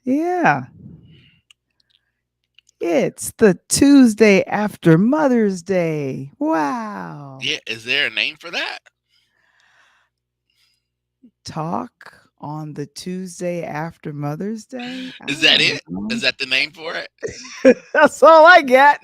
Yeah. It's the Tuesday after Mother's Day. Wow. Yeah, is there a name for that? Talk on the Tuesday after Mother's Day? I Is that don't it? Is know. that the name for it? That's all I got.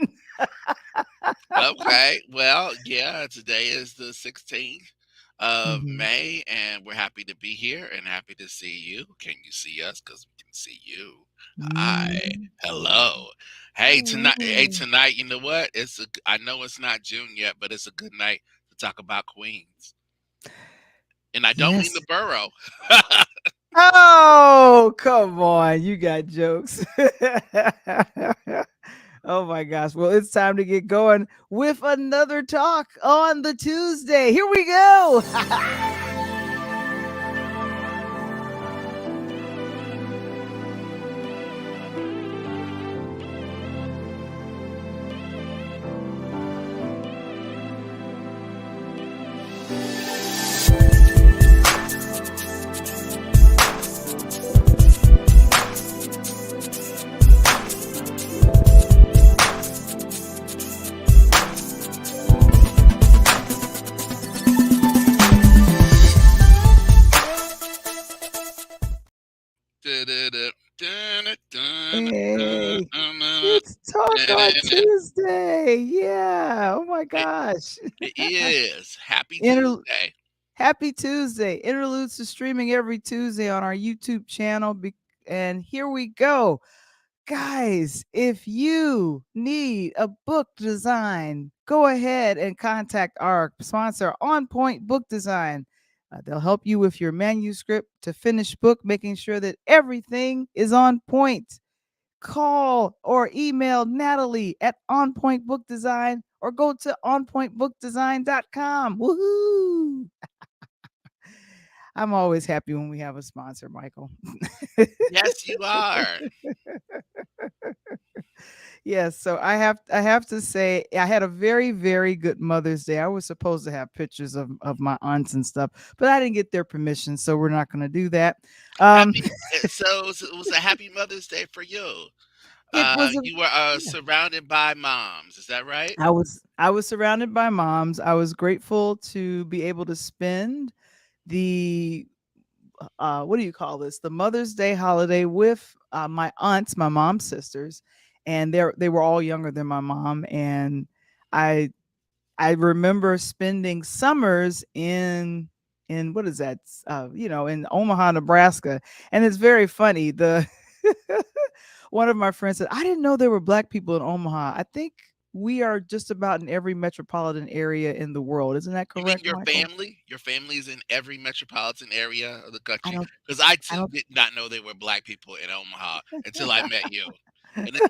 Okay. Well, yeah, today is the 16th of Mhm. May, and we're happy to be here and happy to see you. Can you see us? Because we can see you. Hi. Mm. Hello. Hey, tonight. Hey, Ooh. tonight. You know what? I know it's not June yet, but it's a good night to talk about Queens. And I don't mean the Yes. borough. Oh, come on. You got jokes. Oh my gosh. Well, it's time to get going with another talk on the Tuesday. Here we go. Hey, it's Talk on Tuesday. Yeah. Oh my It, gosh. it is. Happy Inter- Tuesday. Happy Tuesday. Interludes is streaming every Tuesday on our YouTube channel. And here we go. Guys, if you need a book design, go ahead and contact our sponsor, On Point Book Design. They'll help you with your manuscript to finish book, making sure that everything is on point. Call or email Natalie at On Point Book Design or go to onpointbookdesign.com. Woohoo! I'm always happy when we have a sponsor, Michael. Yes, you are. Yes, so I have to say I had a very, very good Mother's Day. I was supposed to have pictures of my aunts and stuff, but I didn't get their permission, so we're not going to do that. Um, Happy. So it was a happy Mother's Day for you. it was a You were Yeah. surrounded by moms. Is that right? I was surrounded by moms. I was grateful to be able to spend the what do you call this? The Mother's Day holiday with my aunts, my mom's sisters, and they were all younger than my mom, and I I remember spending summers in what is that? In Omaha, Nebraska, and it's very funny. The one of my friends said, "I didn't know there were black people in Omaha. I think we are just about in every metropolitan area in the world. Isn't that You mean correct, Michael?" your family is in every metropolitan area of the I country? don't. Because I I too don't. did not know there were black people in Omaha until I met you. And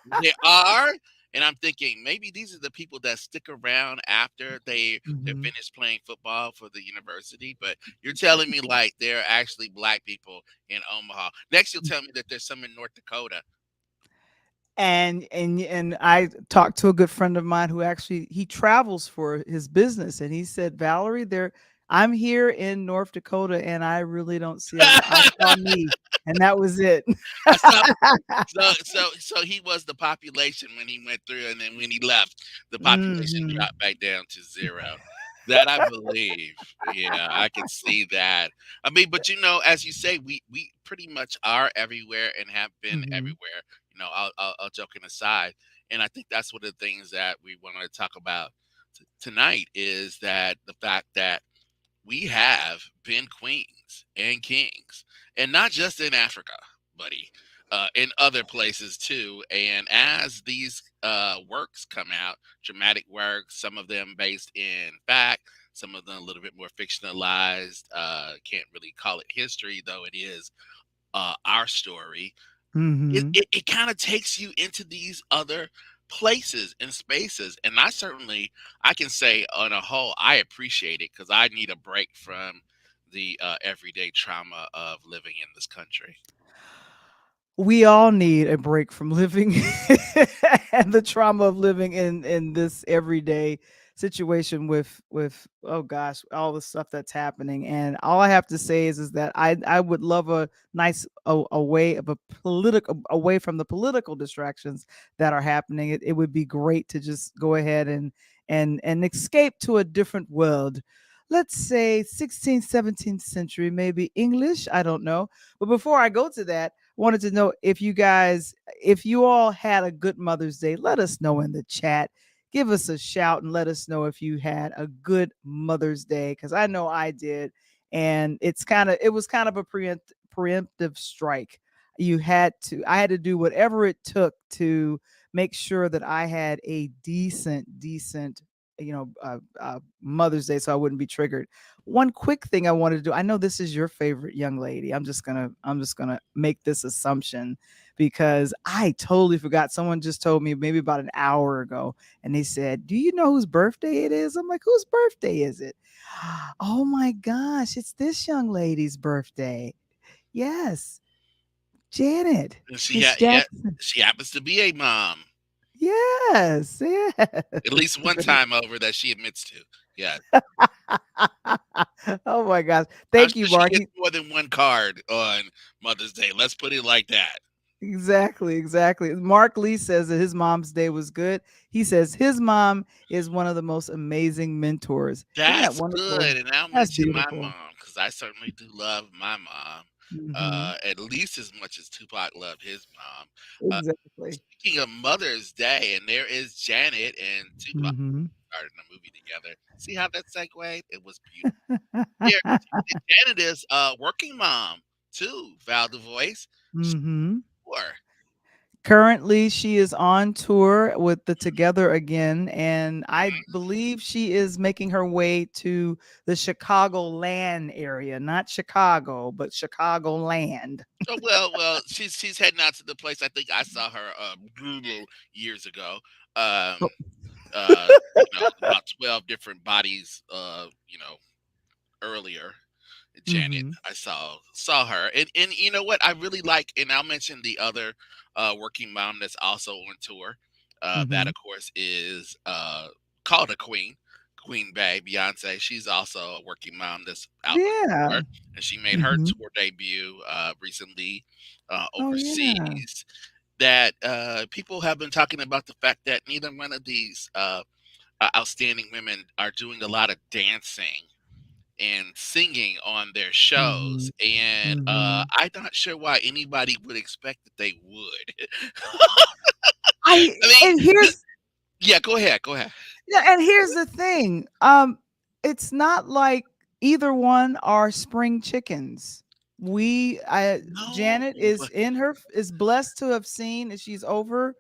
there are, and I'm thinking maybe these are the people that stick around after they're Mhm. finished playing football for the university. But you're telling me like there are actually black people in Omaha. Next, you'll tell me that there's some in North Dakota. And I talked to a good friend of mine who actually he travels for his business, and he said, "Valerie, there I'm here in North Dakota, and I really don't see a lot. I saw me, and that was it." I saw. So he was the population when he went through, and then when he left, the population Mhm. dropped back down to 0. That I believe. Yeah, I can see that. I mean, but as you say, we pretty much are everywhere and have been Mhm. everywhere. All joking aside, and I think that's one of the things that we wanted to talk about tonight is that the fact that we have been queens and kings, and not just in Africa, buddy, in other places too. And as these works come out, dramatic works, some of them based in fact, some of them a little bit more fictionalized. Can't really call it history, though it is our story. It Mhm. it, it kind of takes you into these other places and spaces, and I can say on a whole I appreciate it because I need a break from the everyday trauma of living in this country. We all need a break from living and the trauma of living in this everyday situation with oh gosh, all the stuff that's happening. And all I have to say is that I would love a nice a way of a political away from the political distractions that are happening. It would be great to just go ahead and escape to a different world. Let's say 16th, 17th century, maybe English. I don't know. But before I go to that, wanted to know if you guys, if you all had a good Mother's Day, let us know in the chat. Give us a shout and let us know if you had a good Mother's Day, because I know I did. And it was kind of a preemptive strike. I had to do whatever it took to make sure that I had a decent, Mother's Day, so I wouldn't be triggered. One quick thing I wanted to do. I know this is your favorite young lady. I'm just gonna make this assumption because I totally forgot. Someone just told me maybe about an hour ago, and they said, "Do you know whose birthday it is?" I'm like, "Whose birthday is it?" Oh my gosh, it's this young lady's birthday. Yes, Janet. And she Miss ha- yeah, Jackson. she happens to be a mom. Yes, At yes. least one time over that she admits to. Yeah. Oh my gosh. I'm Thank you, sure she Mark. gets more than one card on Mother's Day. Let's put it like that. Exactly, exactly. Mark Lee says that his mom's day was good. He says his mom is one of the most amazing mentors. Isn't that That's wonderful? good. And I'll That's mention my beautiful. mom because I certainly do love my mom Hmm. at least as much as Tupac loved his mom. Uh, Exactly. Speaking of Mother's Day, and there is Janet and Tupac Hmm. started a movie together. See how that segued? It was beautiful. There, Janet is a working mom too. Val the voice. Hmm. Sure. Currently, she is on tour with the Together Again, and I believe she is making her way to the Chicago land area, not Chicago, but Chicago land. Oh, well, she's heading out to the place. I think I saw her years ago. Oh. Um, about 12 different bodies. Earlier, Janet. Hmm. I saw her, and you know what I really like, and I'll mention the other working mom that's also on tour. That Hmm. of course is called a queen, Queen Bey, Beyonce. She's also a working mom that's out on Yeah. tour, and she made her Hmm. tour debut recently Oh yeah. overseas. That people have been talking about the fact that neither one of these outstanding women are doing a lot of dancing and singing on their Hmm. shows, and Hmm. I'm not sure why anybody would expect that they would. I I mean, and th here's yeah, go ahead, go ahead. Yeah, and here's the thing. It's not like either one are spring chickens. No, Janet is but in her is blessed to have seen that she's over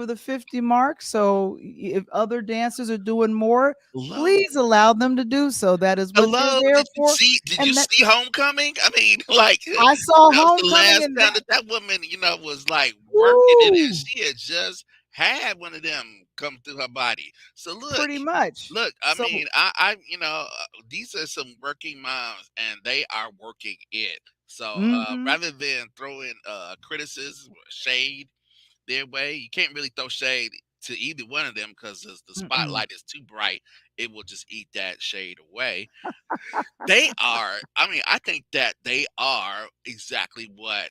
the 50 mark. So if other dancers are doing more, hello? please allow them to do so. That is what they're Hello, there for. did you And that see Homecoming? I mean, like, I saw that was the homecoming last and time that that woman, was, like, working it, and woo, she had just had one of them come through her body. So pretty much. I So mean, these are some working moms, and they are working it. So, mhm, rather than throwing, criticism or shade their way, you can't really throw shade to either one of them because the mm-mm, spotlight is too bright. It will just eat that shade away. They are. I mean, I think that they are exactly what.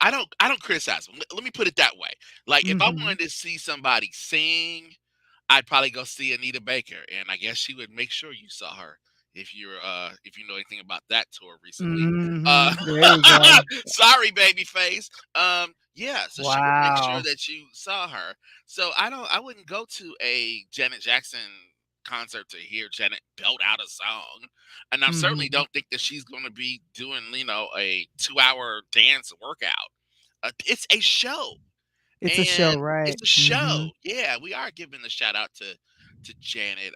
I don't criticize them. Let me put it that way. Like, if I mhm. wanted to see somebody sing, I'd probably go see Anita Baker, and I guess she would make sure you saw her if you know anything about that tour recently. Uh, Mhm. There you go. sorry, babyface. Yeah, so she would make sure Wow. that you saw her. So I wouldn't go to a Janet Jackson concert to hear Janet belt out a song, and I certainly Mhm. don't think that she's going to be doing a 2 hour dance workout. It's a show. It's a show, And right? it's a show. Mhm. Yeah, we are giving a shout out to Janet.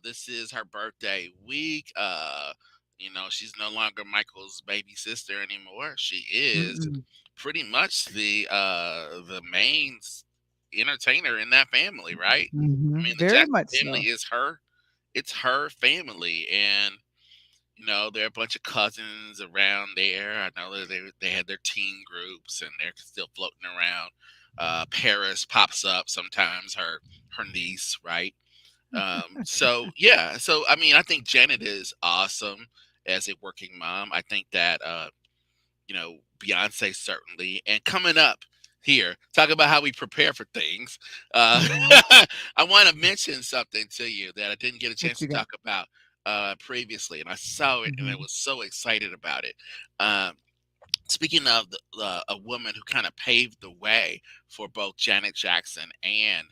This is her birthday week. She's no longer Michael's baby sister anymore. She is Mm-mm. pretty much the main entertainer in that family, right? I mean, Mhm. the Very Jackson much family so. is her. It's her family, and there are a bunch of cousins around there. I know that they had their teen groups, and they're still floating around. Paris pops up sometimes. Her niece, right? So yeah, so I mean, I think Janet is awesome as a working mom. I think that Beyonce certainly, and coming up here, talk about how we prepare for things. Uh, Mhm. I want to mention something to you that I didn't get a chance What to you got? talk about previously, and I saw it and I Mhm. was so excited about it. Um, Speaking of a woman who kind of paved the way for both Janet Jackson and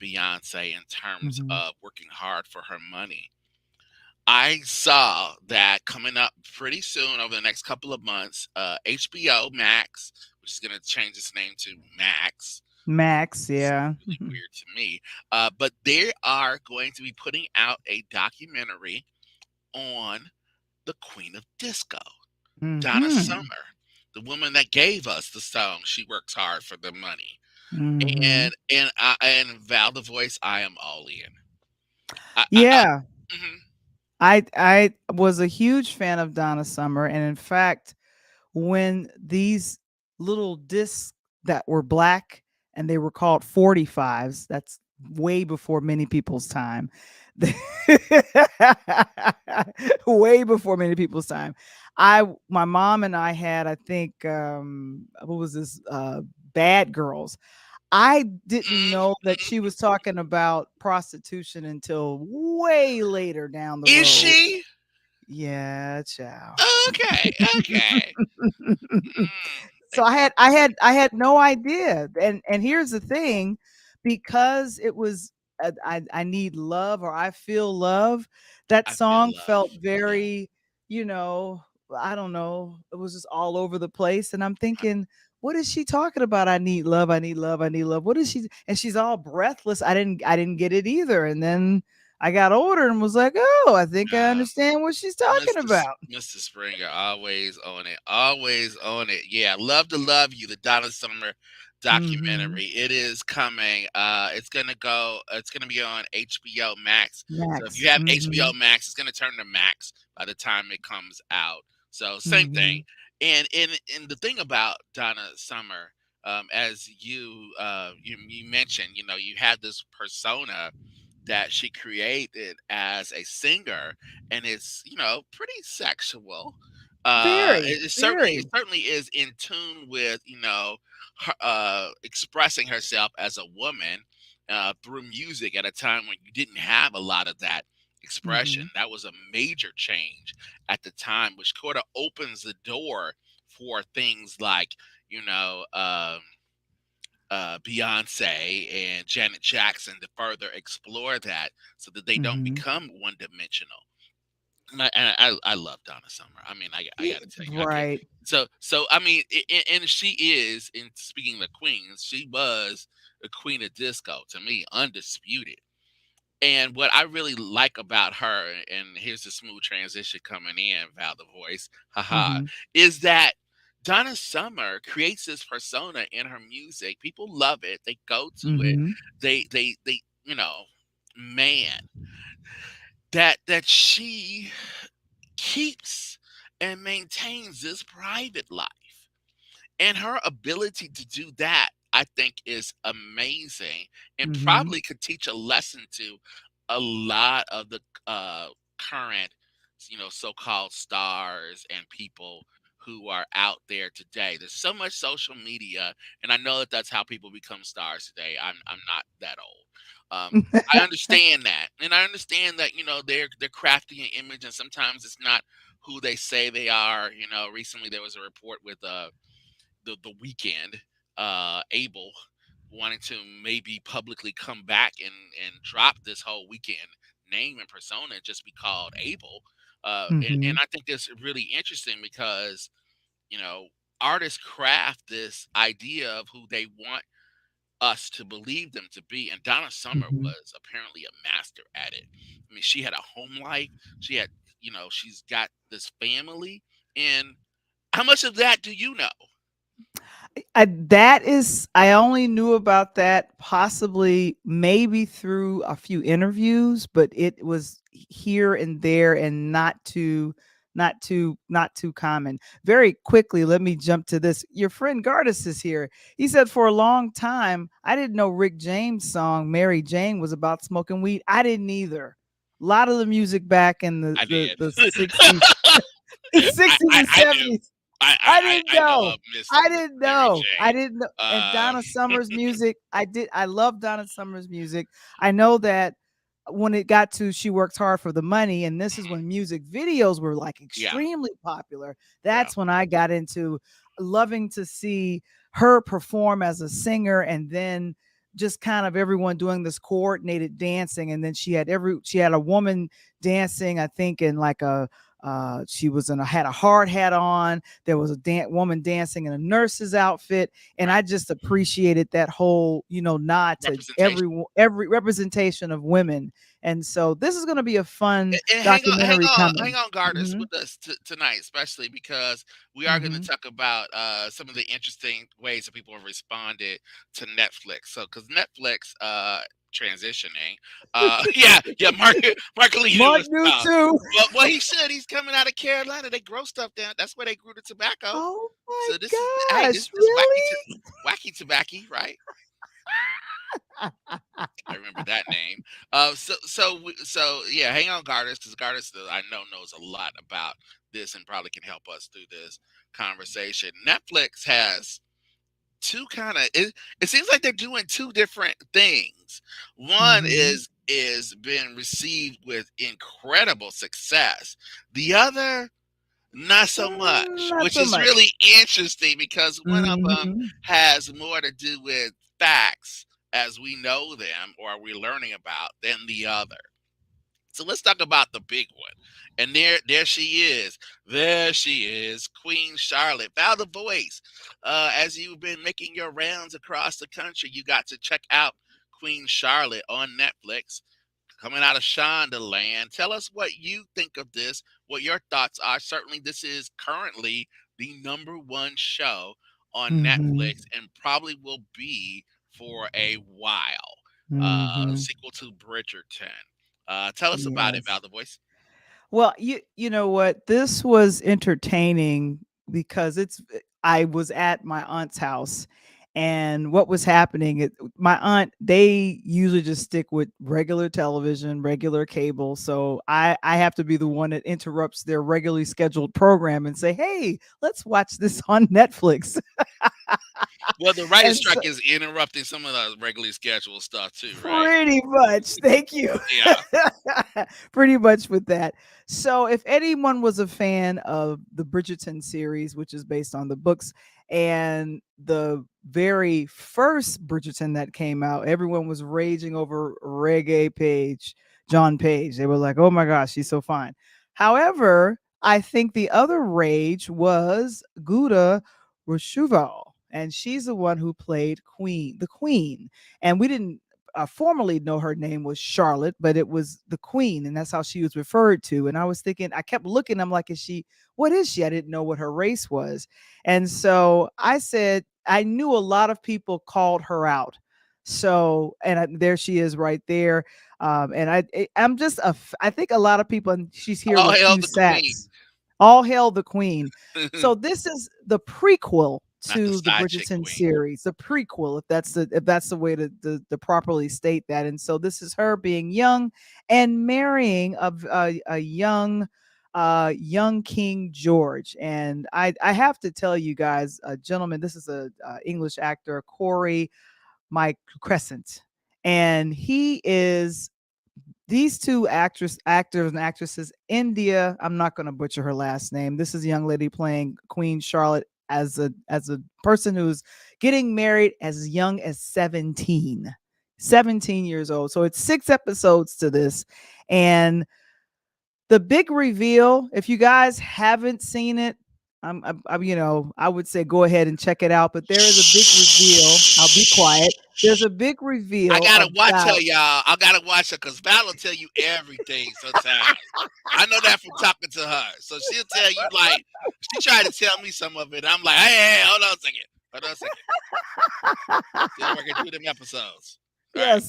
Beyonce in terms Mhm. of working hard for her money. I saw that coming up pretty soon over the next couple of months, HBO Max, which is going to change its name to Max. Max, It's yeah. really weird to me. But they are going to be putting out a documentary on the Queen of Disco, Donna Mhm. Summer, the woman that gave us the song "She Works Hard for the Money," Mhm. and Val the Voice. I am all in. I Yeah. mhm. I was a huge fan of Donna Summer, and in fact, when these little discs that were black and they were called 45s, that's way before many people's time. Way before many people's time. My mom and I had, I think, what was this, Bad Girls. I didn't Mhm, know that mhm. she was talking about prostitution until way later down the Is road. she? Yeah, child. Okay, okay. They So I had I prostitute. had I had no idea. And here's the thing, because it was I need love, or I feel love, that I feel song love. felt Yeah, very, you know, I don't know, it was just all over the place. And I'm right. thinking, what is she talking about? I need love, I need love, I need love. What is she? And she's all breathless. I didn't get it either. And then I got older and was like, oh, I think I Uh, understand what she's talking about. Mr. Springer, always on it, always on it. Yeah, love to love you. The Donna Summer Mhm. documentary. It is coming. It's gonna be on HBO Max. So if you Max. have HBO Mhm. Max, it's gonna turn to Max by the time it comes out. So same thing. Mhm. And the thing about Donna Summer, as you mentioned, you had this persona that she created as a singer, and it's pretty sexual. Very, It very. certainly is in tune with her, expressing herself as a woman through music at a time when you didn't have a lot of that expression. Mhm. That was a major change at the time, which sort of opens the door for things like you know. Beyonce and Janet Jackson to further explore that so that they don't Mhm. become one dimensional. And I love Donna Summer. I mean, I got to tell you, I can't. Right. So I mean, and she is. In speaking of queens, she was a queen of disco to me, undisputed. And what I really like about her, and here's the smooth transition coming in, Val the voice, haha, Mhm. is that Donna Summer creates this persona in her music. People love it. They go to it. Mhm. They man, that she keeps and maintains this private life. And her ability to do that, I think, is amazing and Mhm. probably could teach a lesson to a lot of the current, so-called stars and people who are out there today. There's so much social media, and I know that that's how people become stars today. I'm not that old. I understand that, and I understand that they're crafting an image, and sometimes it's not who they say they are. Recently there was a report with the weekend, Abel wanting to maybe publicly come back and drop this whole weekend name and persona and just be called Abel. And Mhm. I think that's really interesting because you know artists craft this idea of who they want us to believe them to be, and Donna Summer Mhm. was apparently a master at it. I mean, she had a home life. She had, she's got this family, and how much of that do you know? That is, I only knew about that possibly maybe through a few interviews, but it was here and there and not to not too common. Very quickly, let me jump to this. Your friend Gardis is here. He said for a long time, I didn't know Rick James' song Mary Jane was about smoking weed. I didn't either. A lot of the music back in the I the, did. the 60s, and I knew. 70s. I didn't I know know. of I Miss didn't Mary know. I Jane. didn't know. And Um, Donna Summer's music, I did. I love Donna Summer's music. I know that when it got to She Works Hard for the Money, and this is mhm, when music videos were like yeah, extremely popular. yeah, That's when I got into loving to see her perform as a singer, and then just kind of everyone doing this coordinated dancing. And then she had a woman dancing, I think, in like a she was in a had a hard hat on. There was a woman dancing in a nurse's outfit, and right. I just appreciated that whole nod to Representation. every representation of women. And so this is going to be a fun And documentary hang coming. on, Gardens, Hmm. with us tonight, especially because we are going to Hmm. talk about some of the interesting ways that people have responded to Netflix. So, because Netflix transitioning, yeah, Mark Lee knew Mark his knew stuff. too. Well, he should. He's coming out of Carolina. They grow stuff down. That's where they grew the tobacco. Oh my So this is hey, gosh, this really? wacky tobacco, right? I remember that name. So yeah, hang on, Gardis, because Gardis I know knows a lot about this and probably can help us through this conversation. Netflix has two kind of it seems like they're doing two different things. One Hmm. is been received with incredible success. The other not so much, Not which so is much. really interesting because one of them Hmm. has more to do with facts as we know them or we're learning about than the other. So let's talk about the big one. And there she is. There she is, Queen Charlotte. Val the voice. As you've been making your rounds across the country, you got to check out Queen Charlotte on Netflix coming out of Shondaland. Tell us what you think of this, what your thoughts are. Certainly, this is currently the number one show on Hmm. Netflix and probably will be for a while. Hmm. Sequel to Bridgerton. Tell us about it, Val Yes. the Voice. Well, you know what? This was entertaining because I was at my aunt's house, and what was happening, my aunt, they usually just stick with regular television, regular cable. So I have to be the one that interrupts their regularly scheduled program and say, "Hey, let's watch this on Netflix." Well, the writer's And so strike is interrupting some of the regularly scheduled stuff too, right? pretty much. Thank you. Yeah. Pretty much with that. So, if anyone was a fan of the Bridgerton series, which is based on the books, and the very first Bridgerton that came out, everyone was raging over Reggae Page, John Page. They were like, oh my gosh, she's so fine. However, I think the other rage was Gouda Rushuval, and she's the one who played the Queen. And we didn't formally know her name was Charlotte, but it was the Queen, and that's how she was referred to. And I was thinking, I kept looking, I'm like, what is she? I didn't know what her race was. And so I said, I knew a lot of people called her out. So, and there she is right there. And I'm just, I think a lot of people, and she's here All with hail Hugh the Queen, Sachs. All hail the Queen. So this is the prequel not the to the side chick Bridgerton Queen. series, the prequel, if that's the way to properly state that. And so this is her being young and marrying a young King George. And I have to tell you guys, gentlemen, this is a English actor, Corey Mike Crescent, and he is these two actors and actresses. India, I'm not going to butcher her last name. This is a young lady playing Queen Charlotte as a person who's getting married as young as 17 years old. So it's 6 episodes to this. And the big reveal, if you guys haven't seen it, I would say go ahead and check it out. But there is a big reveal. I'll be quiet. There's a big I reveal gotta watch her, about. y'all. I gotta watch her because Val will tell you everything sometimes. I know that from talking to her. So she'll tell you like she tried to tell me some of it. I'm like, hey, hold on a second. Hold on a second. Still working through them episodes. All Yeah. right, go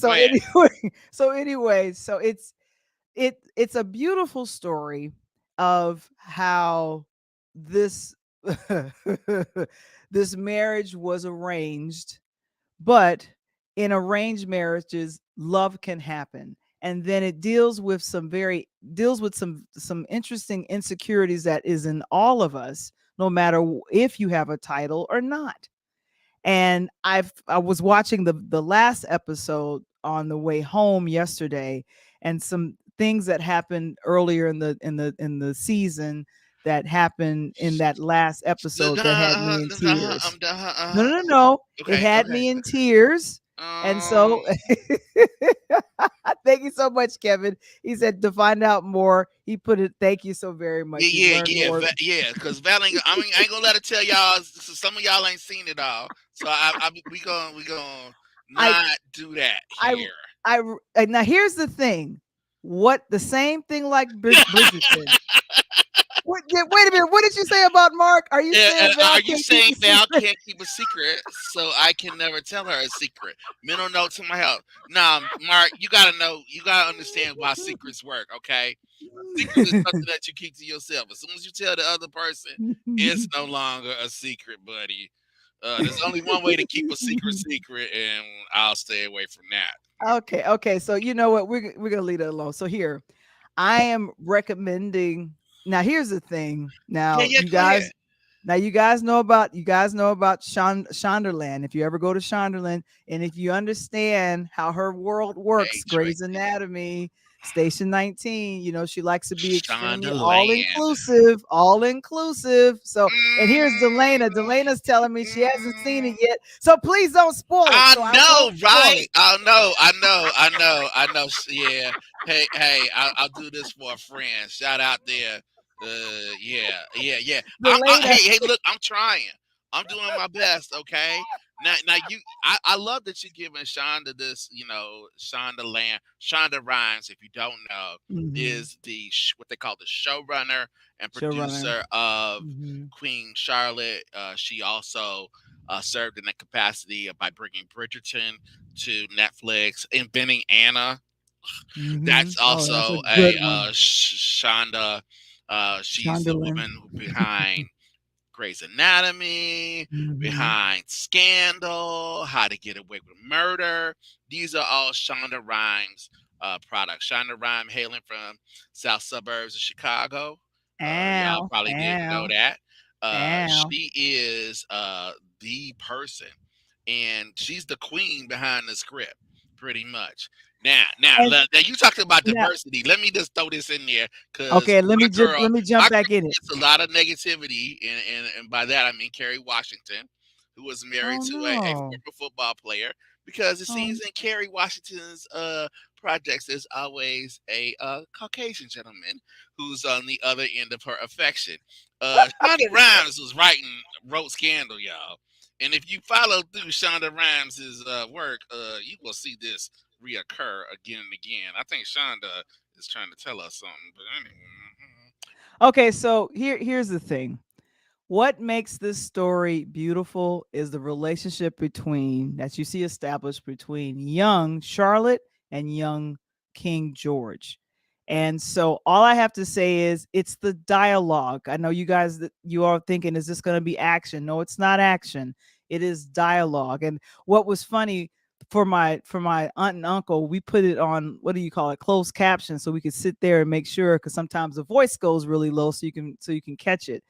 So ahead. anyway, so it's a beautiful story of how this this marriage was arranged, but in arranged marriages, love can happen. And then it deals with some interesting insecurities that is in all of us, no matter if you have a title or not. And I was watching the last episode on the way home yesterday, and some things that happened earlier in the season that happened in that last episode that had me in tears. No, no, no, no. It Okay, had okay. me in tears. And Um, so thank you so much, Kevin. He said to find out more, he put it, thank you so very yeah, much. He yeah, learned yeah, more. yeah. Because Val ain't, I ain't gonna let her tell y'all. So some of y'all ain't seen it all. So we gonna I not do that I here. and now here's the thing. What the same thing like Bridgerton. Wait a minute. What did you say about Mark? Are you saying Val Are you can't keep saying a Val secret? can't keep a secret, so I can never tell her a secret? Mental note to my health. Nah, Mark, you gotta know, you gotta understand why secrets work. Okay, a secret is something that you keep to yourself. As soon as you tell the other person, it's no longer a secret, buddy. There's only one way to keep a secret, and I'll stay away from that. Okay, okay. So you know what? We're gonna leave it alone. So here, I am recommending. Now here's the thing. Yeah, yeah, go ahead. Now you guys know about Shonderland. If you ever go to Shonderland, and if you understand how her world works, Okay, Grey's Tracy. Anatomy, Station 19, you know she likes to be extremely all Shondaland. inclusive, all inclusive. So, and here's Delana. Mm, Delana's telling me she hasn't seen mm. it yet. So please don't spoil it. I So I know, won't spoil right? it. I know. Yeah. Hey, I'll do this for a friend. Shout out there. Yeah. Delana. Hey, look, I'm trying. I'm doing my best. Okay. Now, I love that you're giving Shonda this. Shonda Land, Shonda Rhimes. If you don't know, Mhm. is what they call the showrunner and Showrunner. producer of Mhm. Queen Charlotte. She also served in that capacity by bringing Bridgerton to Netflix, inventing Anna. Mhm. That's Oh, that's a also a good one. Shonda. She's the Shondaland. woman behind Grey's Anatomy, Mhm. behind Scandal, How to Get Away with Murder. These are all Shonda Rhimes products. Shonda Rhimes hailing from south suburbs of Chicago. Y'all Ow, probably didn't know ow, that. ow. She is the person, and she's the queen behind the script, pretty much. And Now, you talked about now, diversity. Let me just throw this in there because okay, let me my jump back girl in it. gets a lot of negativity, and by that I mean Kerry Washington, who was married Oh to a no. former football player. Because it Oh. seems in Kerry Washington's projects, there's always a Caucasian gentleman who's on the other end of her affection. Shonda Rhimes wrote Scandal, y'all. And if you follow through Shonda Rhimes' work, you will see this reoccur again and again. I think Shonda is trying to tell us something, but anyway. Okay, so here's the thing. What makes this story beautiful is the relationship between that you see established between young Charlotte and young King George. And so all I have to say is it's the dialogue. I know you guys that you are thinking, is this going to be action? No, it's not action. It is dialogue. And what was funny for my aunt and uncle, we put it on, what do you call it, closed caption, so we could sit there and make sure, because sometimes the voice goes really low, so you can catch it.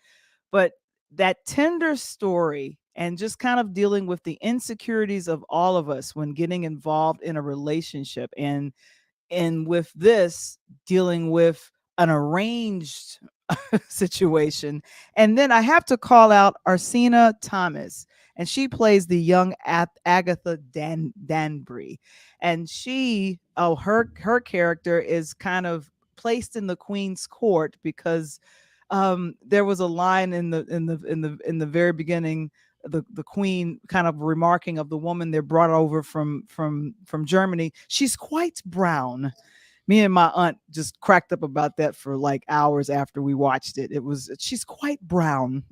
But that tender story and just kind of dealing with the insecurities of all of us when getting involved in a relationship, and with this dealing with an arranged situation. And then I have to call out Arsena Thomas, and she plays the young Agatha Danbury. And her character is kind of placed in the queen's court because there was a line in the very beginning, the queen kind of remarking of the woman they brought over from Germany. She's quite brown. Me and my aunt just cracked up about that for like hours after we watched it. It was, she's quite brown.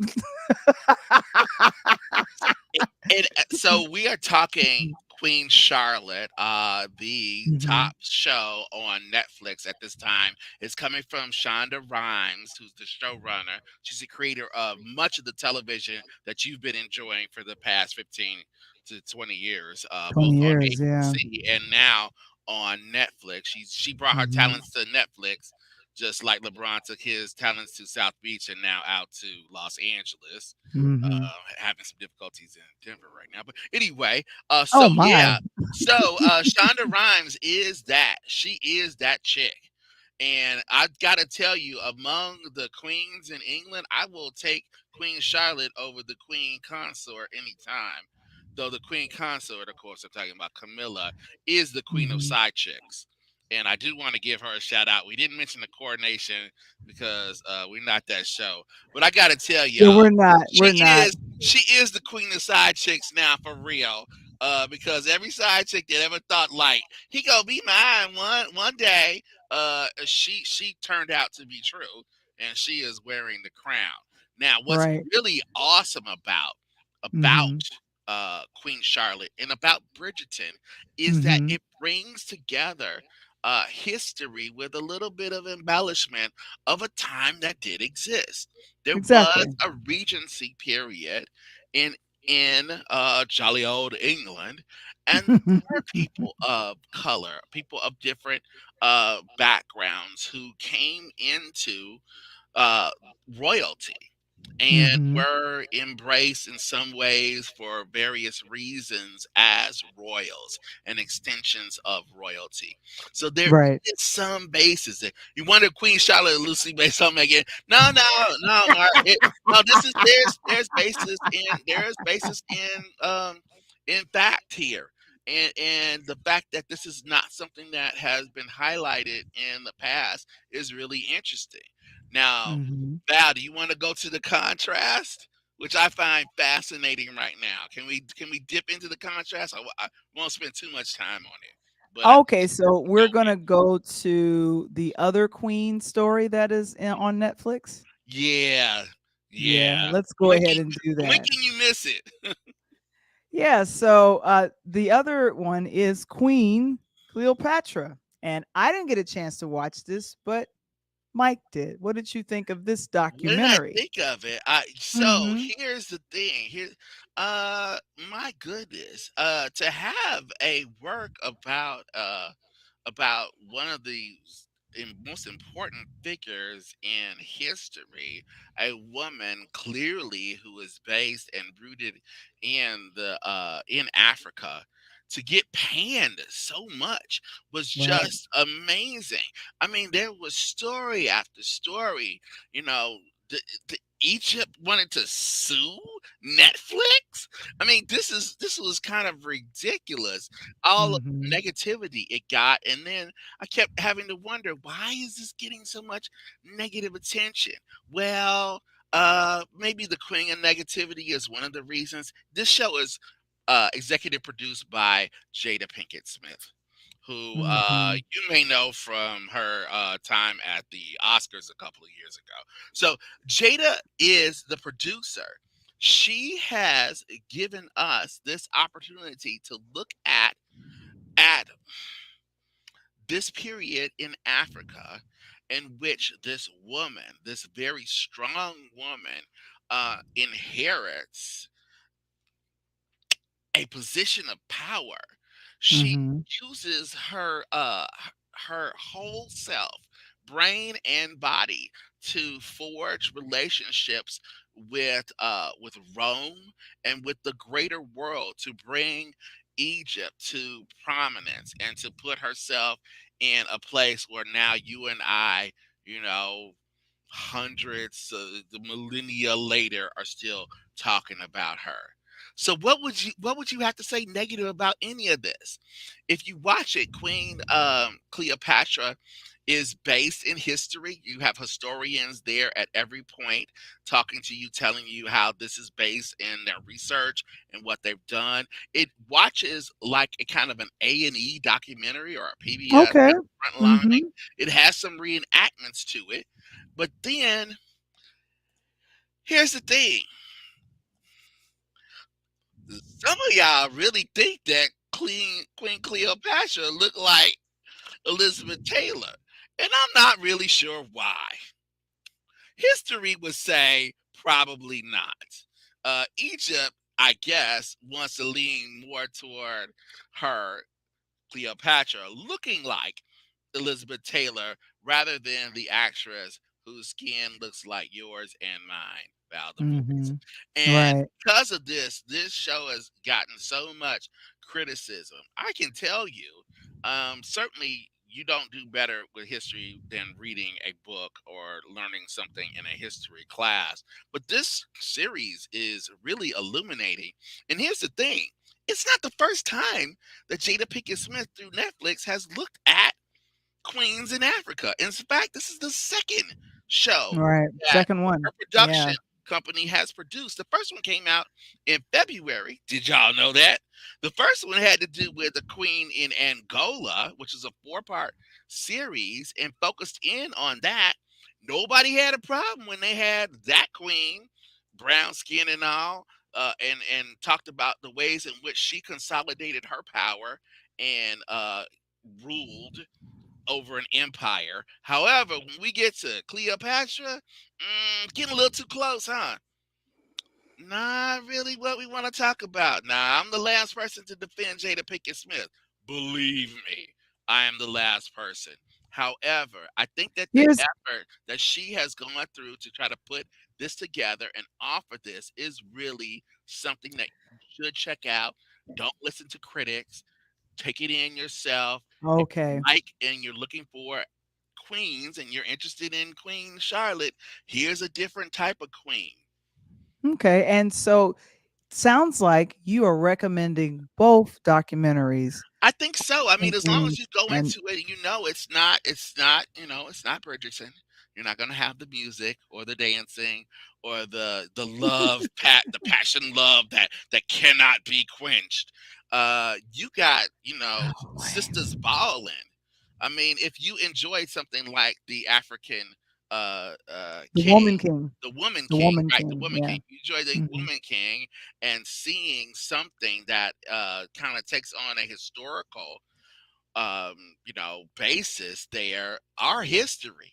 And so we are talking Queen Charlotte, the Mhm. top show on Netflix at this time, is coming from Shonda Rhimes, who's the showrunner. She's the creator of much of the television that you've been enjoying for the past 15 to 20 years, 20 both on years, yeah. ABC and now on Netflix. She brought her Mhm. talents to Netflix, just like LeBron took his talents to South Beach and now out to Los Angeles. Mhm. Having some difficulties in Denver right now. But anyway, Oh so my. yeah, Shonda Rhimes is that. She is that chick. And I've got to tell you, among the queens in England, I will take Queen Charlotte over the Queen Consort anytime. Though the Queen Consort, of course, I'm talking about Camilla, is the queen of Mhm. side chicks. And I do want to give her a shout out. We didn't mention the coronation because we're not that show. But I got to tell Yeah, y'all, we're not. she We're not. she is the queen of side chicks now for real. Because every side chick that ever thought like he gonna be mine one day, she turned out to be true, and she is wearing the crown. Now, what's Right. really awesome about Mhm. Queen Charlotte and about Bridgerton is that Mhm. it brings together history with a little bit of embellishment of a time that did exist. There was Exactly. a regency period in jolly old England, and there were people of color, people of different backgrounds who came into uh, royalty and Mhm. were embraced in some ways for various reasons as royals and extensions of royalty. So there Right. is some basis there. You wonder Queen Charlotte and Lucy based on Megan. No, no, no, Mark. No, this is there's basis in fact here. And the fact that this is not something that has been highlighted in the past is really interesting. Now, Mhm. Val, do you want to go to the contrast, which I find fascinating right now? Can we dip into the contrast? I won't spend too much time on it, but I Okay, just so we're go gonna go to the other Queen story that is on Netflix. yeah, yeah. Yeah, let's go When ahead can and do when that. can you miss it? Yeah, so the other one is Queen Cleopatra. And I didn't get a chance to watch this, but Mike did. What did you think of this What did I documentary? think of it? So Mhm. here's the thing. My goodness, to have a work about one of the most important figures in history, a woman clearly who is based and rooted in Africa. To get panned so much was Right. just amazing. I mean, there was story after story. You know, the Egypt wanted to sue Netflix. I mean, this was kind of ridiculous. All of the Mhm. negativity it got, and then I kept having to wonder, why is this getting so much negative attention? Well, maybe the queen of negativity is one of the reasons. This show is executive produced by Jada Pinkett Smith, who Mhm. you may know from her time at the Oscars a couple of years ago. So Jada is the producer. She has given us this opportunity to look at this period in Africa in which this woman, this very strong woman, inherits a position of power. She Mhm. uses her whole self, brain and body, to forge relationships with Rome and with the greater world, to bring Egypt to prominence and to put herself in a place where now you and I, you know, hundreds the millennia later, are still talking about her. So what would you have to say negative about any of this? If you watch it, Queen Cleopatra is based in history. You have historians there at every point talking to you, telling you how this is based in their research and what they've done. It watches like a kind of an A&E documentary or a PBS Okay. kind of frontlining. Mhm. It has some reenactments to it, but then here's the thing: some of y'all really think that Queen Cleopatra looked like Elizabeth Taylor, and I'm not really sure why. History would say probably not. Egypt, I guess, wants to lean more toward her Cleopatra looking like Elizabeth Taylor rather than the actress whose skin looks like yours and mine, Val Divorce. Hmm. And Right. because of this, this show has gotten so much criticism. I can tell you, certainly you don't do better with history than reading a book or learning something in a history class. But this series is really illuminating. And here's the thing, it's not the first time that Jada Pinkett Smith through Netflix has looked at queens in Africa. In fact, this is the second show Right. that Second one. her Yeah. production company has produced. The first one came out in February. Did y'all know that? The first one had to do with the queen in Angola, which is a four-part series and focused in on that. Nobody had a problem when they had that queen, brown skin and all, and talked about the ways in which she consolidated her power and ruled over an empire. However, when we get to Cleopatra, getting a little too close, huh? Not really what we want to talk about. Now, I'm the last person to defend Jada Pinkett Smith. Believe me, I am the last person. However, I think that the Here's effort that she has gone through to try to put this together and offer this is really something that you should check out. Don't listen to critics. Take it in yourself. If you okay. like and you're looking for queens and you're interested in Queen Charlotte, here's a different type of queen. Okay. And so sounds like you are recommending both documentaries I think so. I and mean, as long as Queens you go and into it and you know it's not Bridgerton. You're not gonna have the music or the dancing or the love the passion love that cannot be quenched. You got, oh boy. sisters balling. I mean, if you enjoyed something like the African The king, Woman King. the woman The king, Woman right? The King. woman Yeah. king. You enjoy the Hmm. woman king and seeing something that kind of takes on a historical basis there, our history.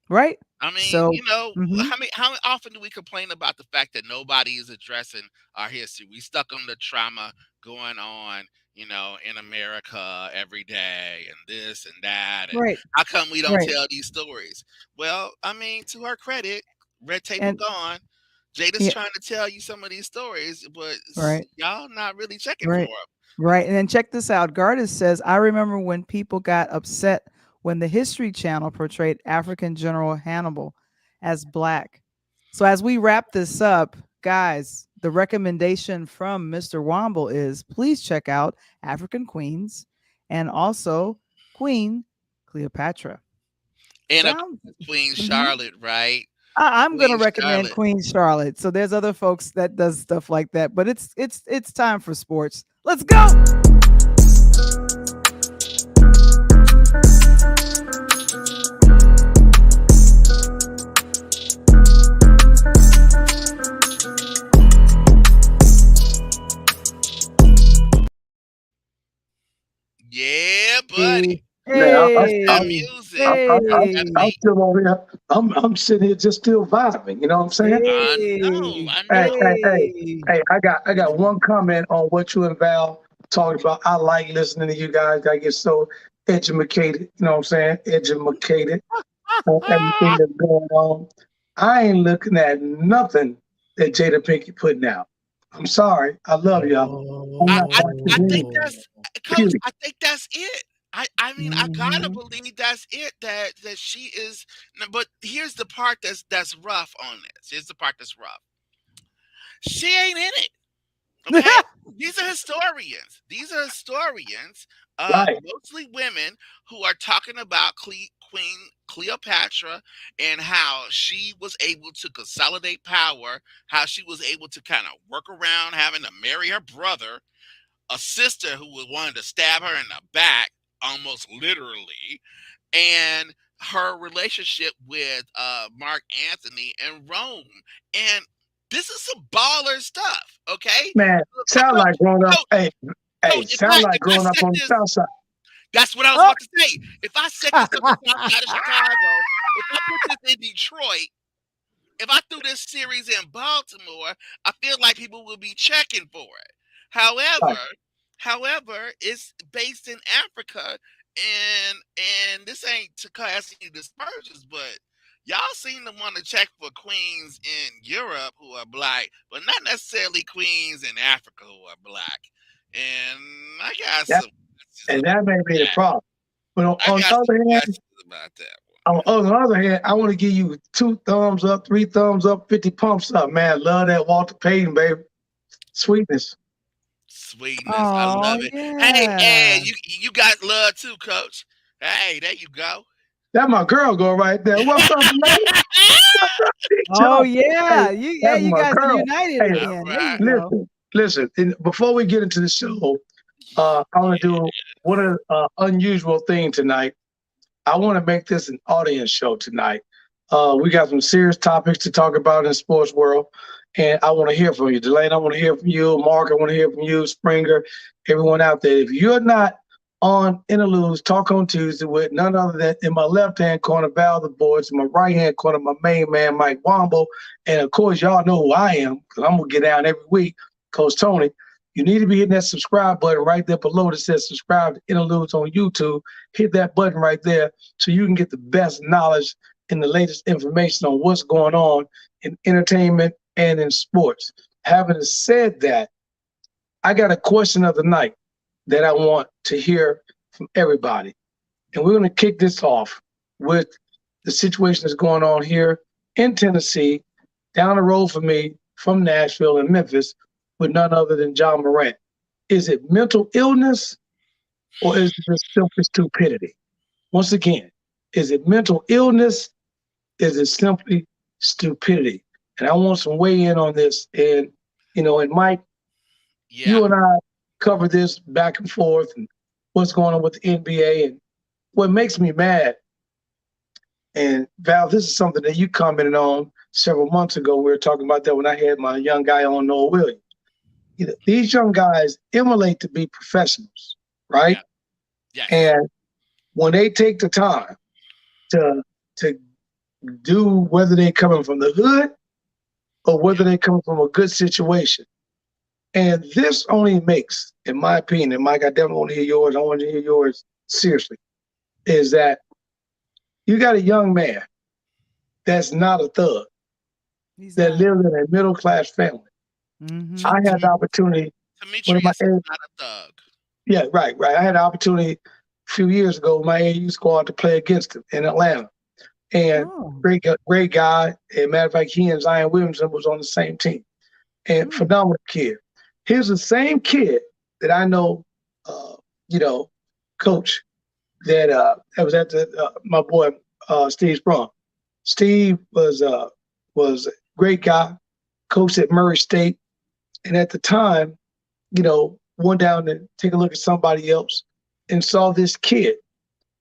Right? I mean, So mhm. how often do we complain about the fact that nobody is addressing our history? We stuck on the trauma going on, in America every day and this and that. And Right. how come we don't Right. tell these stories? Well, I mean, to her credit, red table And gone. Jada's yeah, trying to tell you some of these stories, but right. y'all not really checking for Right. Right. And then check this out. Gardis says, I remember when people got upset when the History Channel portrayed African General Hannibal as black. So as we wrap this up, guys, the recommendation from Mr. Womble is please check out African Queens and also Queen Cleopatra. and of Sounds. course, Queen Mhm. Charlotte, right? I'm gonna Queen recommend Charlotte. Queen Charlotte. So there's other folks that does stuff like that, but it's time for sports. Let's go. Yeah, buddy. Hey, Man, It's that hey, music. I I'm hey, mean, still over here. I'm sitting here just still vibing. You know what I'm saying? I know, hey, I Hey, know. hey, hey, hey. hey! I got one comment on what you and Val talked about. I like listening to you guys. I get so educated. You know what I'm saying? Educated on everything that's going on. I ain't looking at nothing that Jada Pinkett putting out. I'm sorry. I love y'all. I'm I, not I, watching I think anything. Oh. that's Coach. Period. I think that's it. I mean, I gotta Mhm. believe that's it. That she is. But here's the part that's rough on this. Here's the part that's rough. She ain't in it. Okay, these are historians. These are historians, Right. mostly women, who are talking about Queen Cleopatra and how she was able to consolidate power, how she was able to kind of work around having to marry her brother, a sister who wanted to stab her in the back, almost literally, and her relationship with Mark Anthony in Rome. And this is some baller stuff, okay? Man, sound Coach, like grown up. coach, Hey, Hey, Coach, sound like if I growing up set on the this, South Side. that's what I was Oh. about to say. If I set this up the south side of Chicago, if I put this in Detroit, if I threw this series in Baltimore, I feel like people will be checking for it. Right. However, it's based in Africa, and this ain't to cast any dispersions, but y'all seem to want to check for queens in Europe who are black, but not necessarily queens in Africa who are black. And I got That, some questions and about that may be the that. problem. But I got the some other hand, questions about that one. on the other hand, I want to give you 2 thumbs up, 3 thumbs up, 50 pumps up, man. Love that Walter Payton, baby. Sweetness. Sweetness, I Oh, love it. Hey, yeah. and you got love too, Coach. Hey, there you go. That my girl go right there. What's up, man? What's up, Big Oh, Joe? Hey, yeah. that's You my guys are girl. united Hey, All again. There right. you go. listen. And before we get into the show, I want to Yeah. do one unusual thing tonight. I want to make this an audience show tonight. We got some serious topics to talk about in the sports world, and I want to hear from you, Delane. I want to hear from you, Mark. I want to hear from you, Springer, everyone out there. If you're not on Interludes Talk on Tuesday with none other than in my left-hand corner, Val the Boards, in my right-hand corner, my main man, Mike Womble, and of course, y'all know who I am because I'm going to get down every week, Coach Tony. You need to be hitting that subscribe button right there below that says subscribe to Interludes on YouTube. Hit that button right there so you can get the best knowledge and the latest information on what's going on in entertainment and in sports. Having said that, I got a question of the night that I want to hear from everybody. And we're going to kick this off with the situation that's going on here in Tennessee, down the road from me, from Nashville and Memphis, with none other than John Morant. Is it mental illness or is it just simply stupidity? Once again, is it mental illness? Is it simply stupidity? And I want some weigh in on this. And, and Mike, Yeah. you and I cover this back and forth and what's going on with the NBA. And what makes me mad, and Val, this is something that you commented on several months ago. We were talking about that when I had my young guy on, Noah Williams. These young guys emulate to be professionals, right? Yeah. Yes. And when they take the time to do, whether they're coming from the hood or whether they come from a good situation. And this only makes, in my opinion, and Mike, I definitely want to hear yours. I want to hear yours seriously, is that you got a young man that's not a thug, He's that not. lives in a middle-class family. Mm-hmm. I had the opportunity, one of my, Demetrius is not a thug. yeah, right. I had the opportunity a few years ago, my AU squad to play against him in Atlanta. And Oh. great guy. And matter of fact, he and Zion Williamson was on the same team. And phenomenal kid. Here's the same kid that I know, coach, that was at my boy Steve Sprung. Steve was a great guy, coached at Murray State, and at the time, went down to take a look at somebody else and saw this kid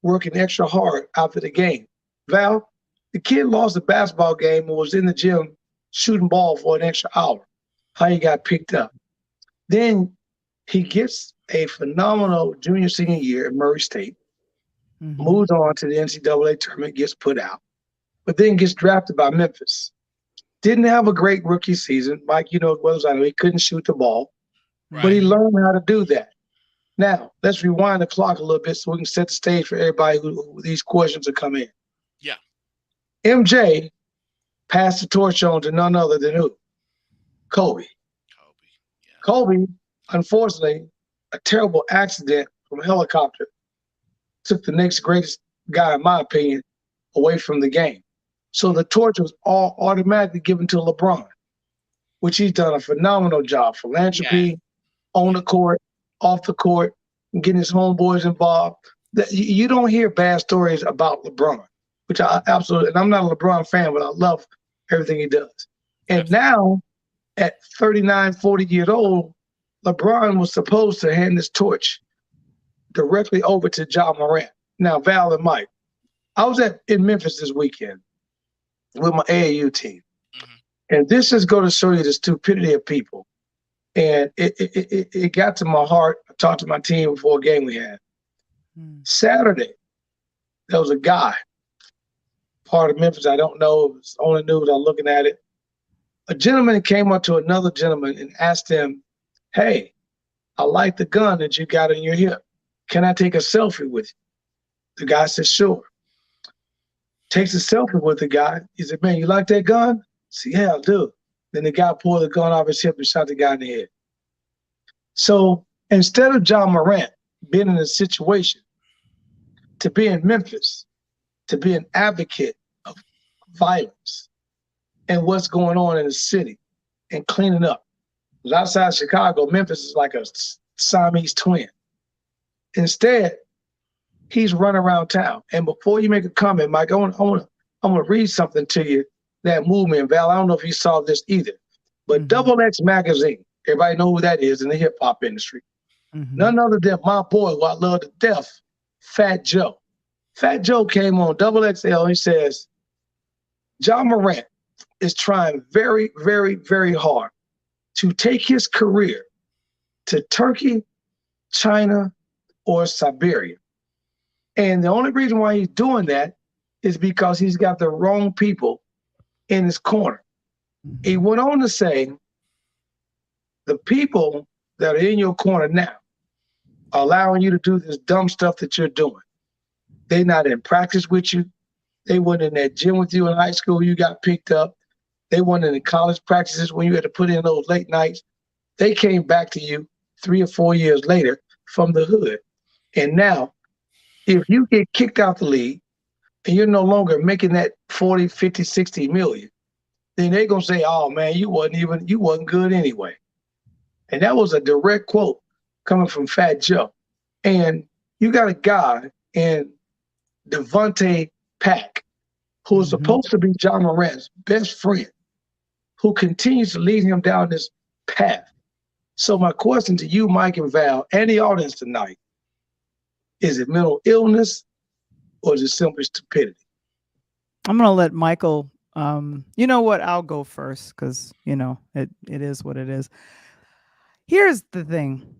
working extra hard after the game. Val, the kid lost a basketball game and was in the gym shooting ball for an extra hour. How he got picked up. Then he gets a phenomenal senior year at Murray State, moves on to the NCAA tournament, gets put out, but then gets drafted by Memphis. Didn't have a great rookie season. Mike, well, I know he couldn't shoot the ball, but he learned how to do that. Now, let's rewind the clock a little bit so we can set the stage for everybody who these questions are coming in. Yeah. MJ passed the torch on to none other than who? Kobe. Yeah. Kobe, unfortunately, a terrible accident from a helicopter took the next greatest guy, in my opinion, away from the game. So the torch was all automatically given to LeBron, which he's done a phenomenal job. Philanthropy, on the court, off the court, and getting his homeboys involved. You don't hear bad stories about LeBron, which I absolutely, and I'm not a LeBron fan, but I love everything he does. And now, at 39, 40 years old, LeBron was supposed to hand this torch directly over to Ja Morant. Now, Val and Mike, I was in Memphis this weekend with my AAU team. And this is going to show you the stupidity of people. And it got to my heart talked to my team before a game we had. Mm. Saturday, there was a guy, part of Memphis. I don't know. It was on the news. I'm looking at it. A gentleman came up to another gentleman and asked him, "Hey, I like the gun that you got in your hip. Can I take a selfie with you?" The guy said, "Sure." Takes a selfie with the guy. He said, "Man, you like that gun?" I said, "Yeah, I do." Then the guy pulled the gun off his hip and shot the guy in the head. So instead of John Morant being in a situation to be in Memphis, to be an advocate of violence and what's going on in the city and cleaning up. Because outside Chicago, Memphis is like a Siamese twin. Instead, he's running around town. And before you make a comment, Mike, I want to read something to you that movement, Val. I don't know if you saw this either, but Double X Magazine. Everybody know who that is in the hip hop industry. None other than my boy, who I love to death, Fat Joe. Fat Joe came on Double XL. He says, John Morant is trying very, very, very hard to take his career to Turkey, China, or Siberia. And the only reason why he's doing that is because he's got the wrong people in his corner. He went on to say, the people that are in your corner now are allowing you to do this dumb stuff that you're doing. They're not in practice with you. They weren't in that gym with you in high school. You got picked up. They weren't in the college practices when you had to put in those late nights. They came back to you 3 or 4 years later from the hood. And now, if you get kicked out the league and you're no longer making that 40, 50, 60 million, then they're going to say, oh man, you wasn't good anyway. And that was a direct quote coming from Fat Joe. And you got a guy in Devontae Pack, who is supposed to be John Morant's best friend, who continues to lead him down this path. So my question to you, Mike and Val, and the audience tonight, is it mental illness or is it simply stupidity? I'm going to let Michael, you know what? I'll go first because, it is what it is. Here's the thing.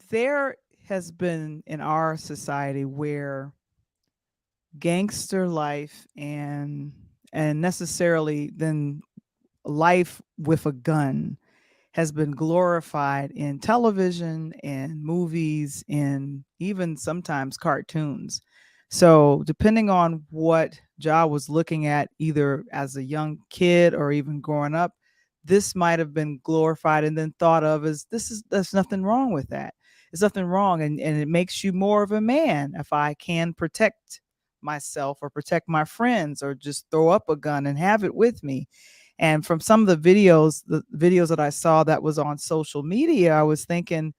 There has been in our society where gangster life and necessarily then life with a gun has been glorified in television and movies and even sometimes cartoons. So depending on what Ja was looking at, either as a young kid or even growing up, this might have been glorified and then thought of as there's nothing wrong with that. There's nothing wrong. And it makes you more of a man if I can protect myself or protect my friends or just throw up a gun and have it with me. And from some of the videos that I saw that was on social media, I was thinking,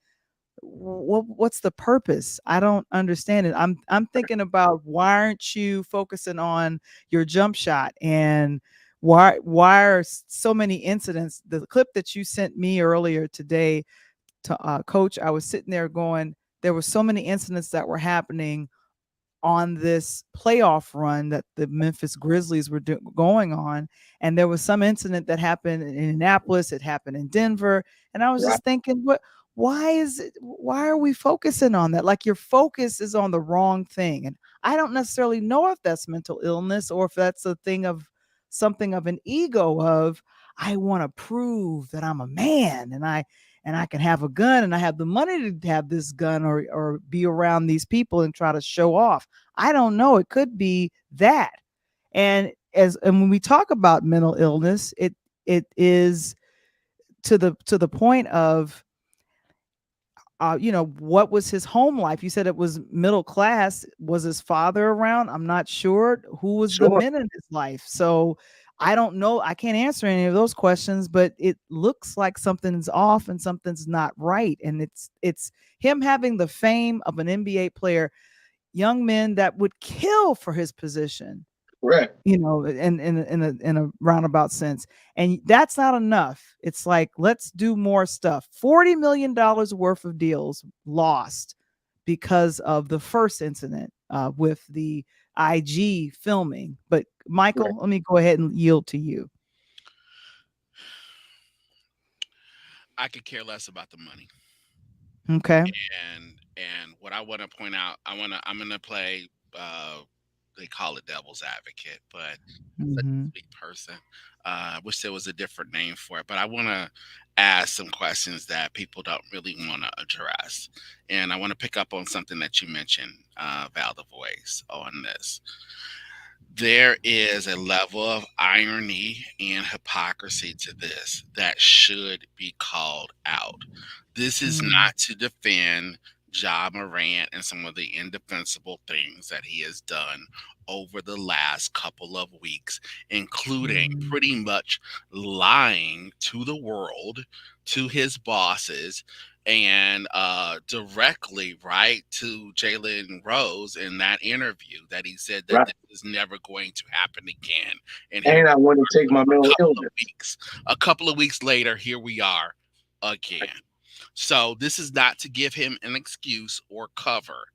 what's the purpose? I don't understand it. I'm thinking about, why aren't you focusing on your jump shot, and why are so many incidents? The clip that you sent me earlier today to Coach, I was sitting there going, there were so many incidents that were happening on this playoff run that the Memphis Grizzlies were going on. And there was some incident that happened in Indianapolis. It happened in Denver. And I was just thinking, why are we focusing on that? Like, your focus is on the wrong thing. And I don't necessarily know if that's mental illness or if that's a thing of something of an ego of, I want to prove that I'm a man and I can have a gun and I have the money to have this gun or be around these people and try to show off. I don't know. It could be that. And when we talk about mental illness, it is to the point of, what was his home life? You said it was middle class. Was his father around? I'm not sure. Who was the men in his life? So I don't know. I can't answer any of those questions, but it looks like something's off and something's not right. And it's him having the fame of an NBA player, young men that would kill for his position. Right. In a roundabout sense. And that's not enough. It's like, let's do more stuff. $40 million worth of deals lost because of the first incident with the IG filming. But Michael, let me go ahead and yield to you. I could care less about the money. Okay. And what I want to point out, I'm gonna play. They call it devil's advocate, but such a Hmm. sweet person. I wish there was a different name for it, but I want to ask some questions that people don't really want to address. And I want to pick up on something that you mentioned, Val the Voice, on this. There is a level of irony and hypocrisy to this that should be called out. This is Mm. not to defend Ja Morant and some of the indefensible things that he has done over the last couple of weeks, including Mhm. pretty much lying to the world, to his bosses, and directly right to Jalen Rose in that interview that he said that Right. this is never going to happen again. And here And I want to take my a mental couple of illness. weeks, a couple of weeks later, here we are again. So this is not to give him an excuse or cover,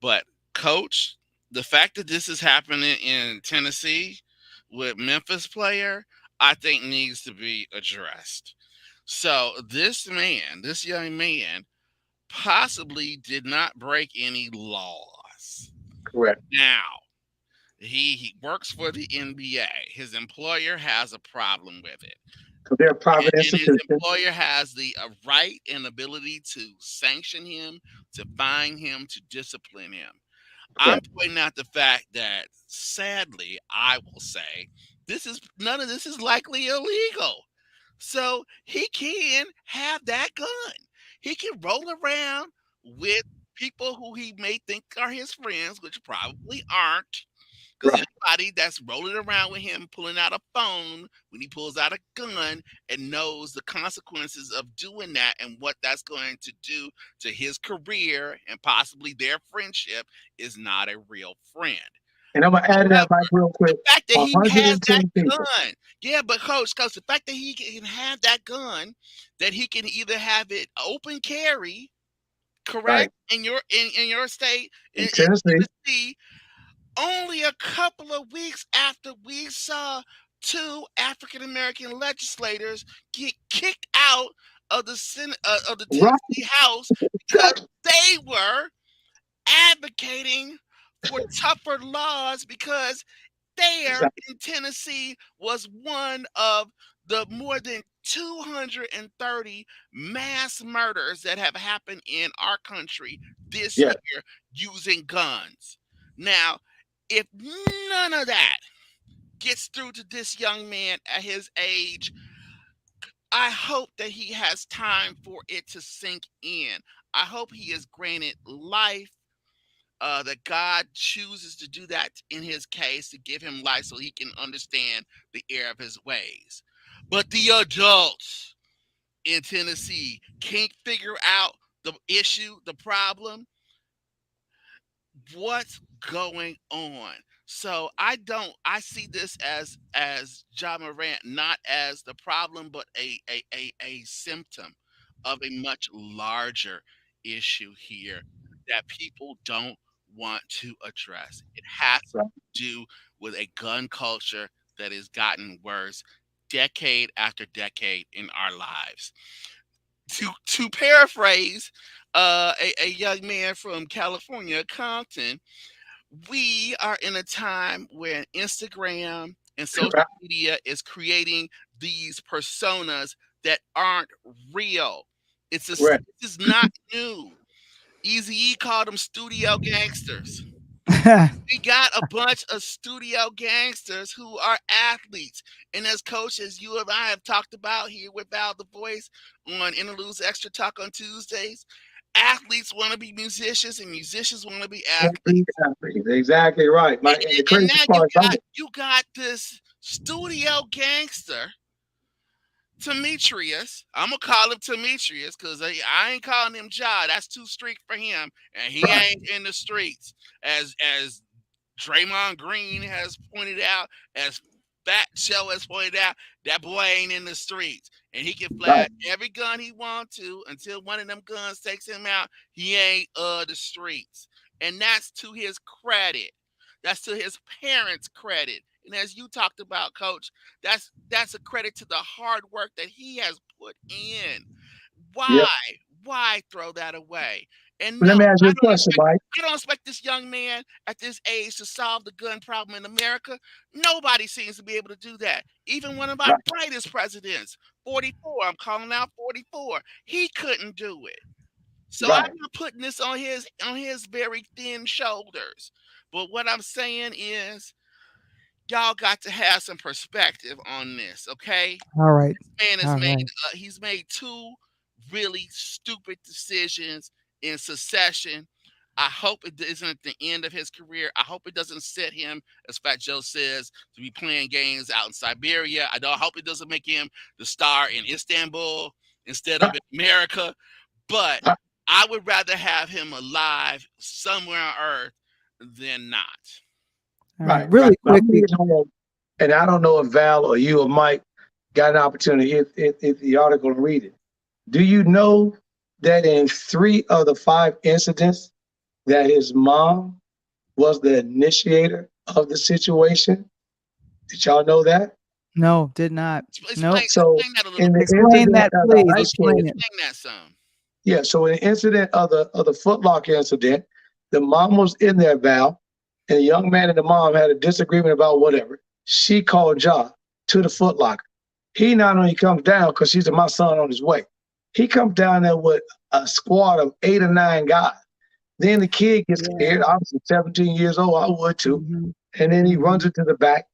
but coach, the fact that this is happening in Tennessee with Memphis player, I think needs to be addressed. So this young man, possibly did not break any laws. Correct. Now, he works for the NBA. His employer has a problem with it. So they're a private And his institution. employer has the right and ability to sanction him, to fine him, to discipline him. I'm Correct. pointing out the fact that, sadly, I will say, this is none of this is likely illegal. So he can have that gun. He can roll around with people who he may think are his friends, which probably aren't. Because Right. anybody that's rolling around with him, pulling out a phone when he pulls out a gun and knows the consequences of doing that and what that's going to do to his career and possibly their friendship is not a real friend. And I'm gonna add to that, Mike, real The quick. fact that he has that 110 people. gun, yeah, but coach, the fact that he can have that gun, that he can either have it open carry, Right. correct, in your state In in Tennessee. Tennessee, only a couple of weeks after we saw two African American legislators get kicked out of the Senate of the Right. Tennessee House because they were advocating for tougher laws because there Exactly. in Tennessee was one of the more than 230 mass murders that have happened in our country this Yeah. year using guns. Now, if none of that gets through to this young man at his age, I hope that he has time for it to sink in. I hope he is granted life, that God chooses to do that in his case to give him life so he can understand the error of his ways. But the adults in Tennessee can't figure out the issue, the problem, what's going on. So I see this as John Morant not as the problem but a symptom of a much larger issue here that people don't want to address. It has Right. to do with a gun culture that has gotten worse decade after decade in our lives. To paraphrase a young man from California, Compton, we are in a time where Instagram and social Right. media is creating these personas that aren't real. Correct. This is not new. Easy E called them studio gangsters. We got a bunch of studio gangsters who are athletes. And as coaches, you and I have talked about here with Val the Voice on Interludes Extra Talk on Tuesdays, athletes want to be musicians and musicians want to be athletes. Exactly. Exactly right, And, Mike. And the and crazy now part, I'm you got this studio gangster Demetrius. I'm gonna call him Demetrius because I ain't calling him Ja. That's too strict for him, and he right. ain't in the streets. As Draymond Green has pointed out, as Fat Joe has pointed out, that boy ain't in the streets, and he can Right. flash every gun he want to until one of them guns takes him out. He ain't the streets, and that's to his credit. That's to his parents' credit. And as you talked about, Coach, that's a credit to the hard work that he has put in. Yep. Why? Why throw that away? And Let no, me ask you a question, Mike. I don't expect this young man at this age to solve the gun problem in America. Nobody seems to be able to do that. Even one of our Right, brightest presidents, 44, I'm calling out 44, he couldn't do it. So I'm right, not putting this on his very thin shoulders. But what I'm saying is y'all got to have some perspective on this, okay? All right. Man has All made right. he's made two really stupid decisions in succession. I hope it isn't the end of his career. I hope it doesn't set him, as Fat Joe says, to be playing games out in Siberia. I don't hope it doesn't make him the star in Istanbul instead of right, in America. But right. I would rather have him alive somewhere on Earth than not. All right. Right, right. Really But I'm quickly. reading on, and I don't know if Val or you or Mike got an opportunity to hit the article and read it. Do you know that in 3 of the 5 incidents that his mom was the initiator of the situation? Did y'all know that? No, did not. Nope. So Explain that a little in the bit. Explain incident that, of the please. ice Explain skate, it. Explain that some. yeah. So in the incident of the Footlocker incident, the mom was in there, Val, and the young man and the mom had a disagreement about whatever. She called Ja to the Footlocker. He not only comes down because she's my son on his way. He comes down there with a squad of 8 or 9 guys. Then the kid gets Yeah. scared. Obviously, 17 years old, I would too. Mhm. And then he runs Mhm. into the back.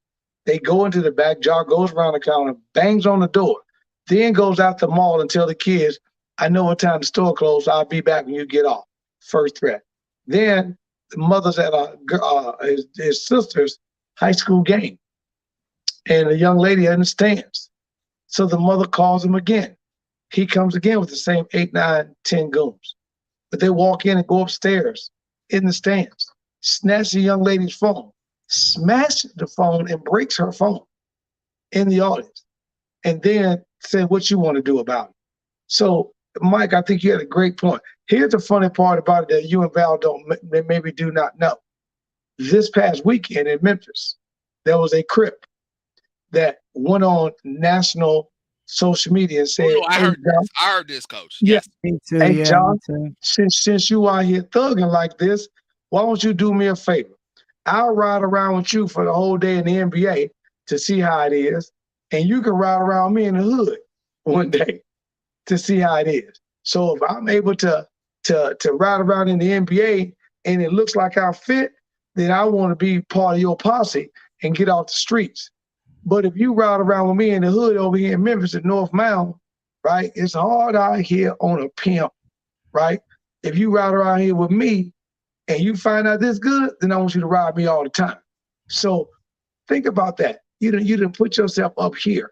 They go into the back. Jar goes around the counter, bangs on the door, then goes out the mall and tell the kids, I know what time the store closed. I'll be back when you get off. First threat. Then the mother's at his sister's high school game, and the young lady understands. So the mother calls him again. He comes again with the same 8, 9, 10 goons. But they walk in and go upstairs in the stands, snatch the young lady's phone, smash the phone and breaks her phone in the audience, and then said, what you want to do about it? So, Mike, I think you had a great point. Here's the funny part about it that you and Val maybe do not know. This past weekend in Memphis, there was a Crip that went on national social media and Oh said, no, I hey, heard John, this. I heard this, Coach. yeah, Yes. Me too. hey, Yeah, me John, too. since you out here thugging like this, why don't you do me a favor? I'll ride around with you for the whole day in the NBA to see how it is, and you can ride around me in the hood one day to see how it is. So if I'm able to ride around in the NBA and it looks like I fit, then I want to be part of your posse and get off the streets. But if you ride around with me in the hood over here in Memphis at North Mound, right, it's hard out here on a pimp, right? If you ride around here with me and you find out this good, then I want you to ride me all the time. So think about that. You didn't put yourself up here,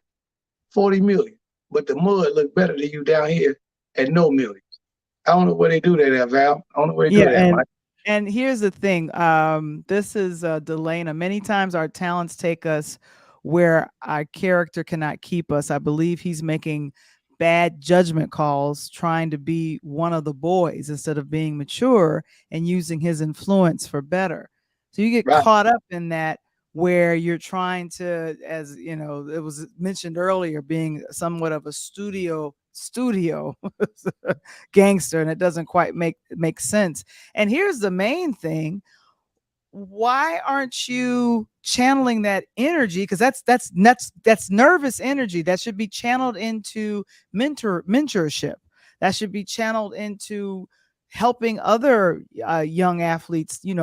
40 million, but the mud look better than you down here at no millions. I don't know where they do that at, Val. I don't know where they do Yeah, that, Mike. and here's the thing. This is Delana. Many times our talents take us where our character cannot keep us. I believe he's making bad judgment calls, trying to be one of the boys instead of being mature and using his influence for better. So you get Right. caught up in that where you're trying to, as you know, it was mentioned earlier, being somewhat of a studio gangster, and it doesn't quite make sense. And here's the main thing: why aren't you channeling that energy? Because that's nervous energy that should be channeled into mentorship. That should be channeled into helping other young athletes, Yeah,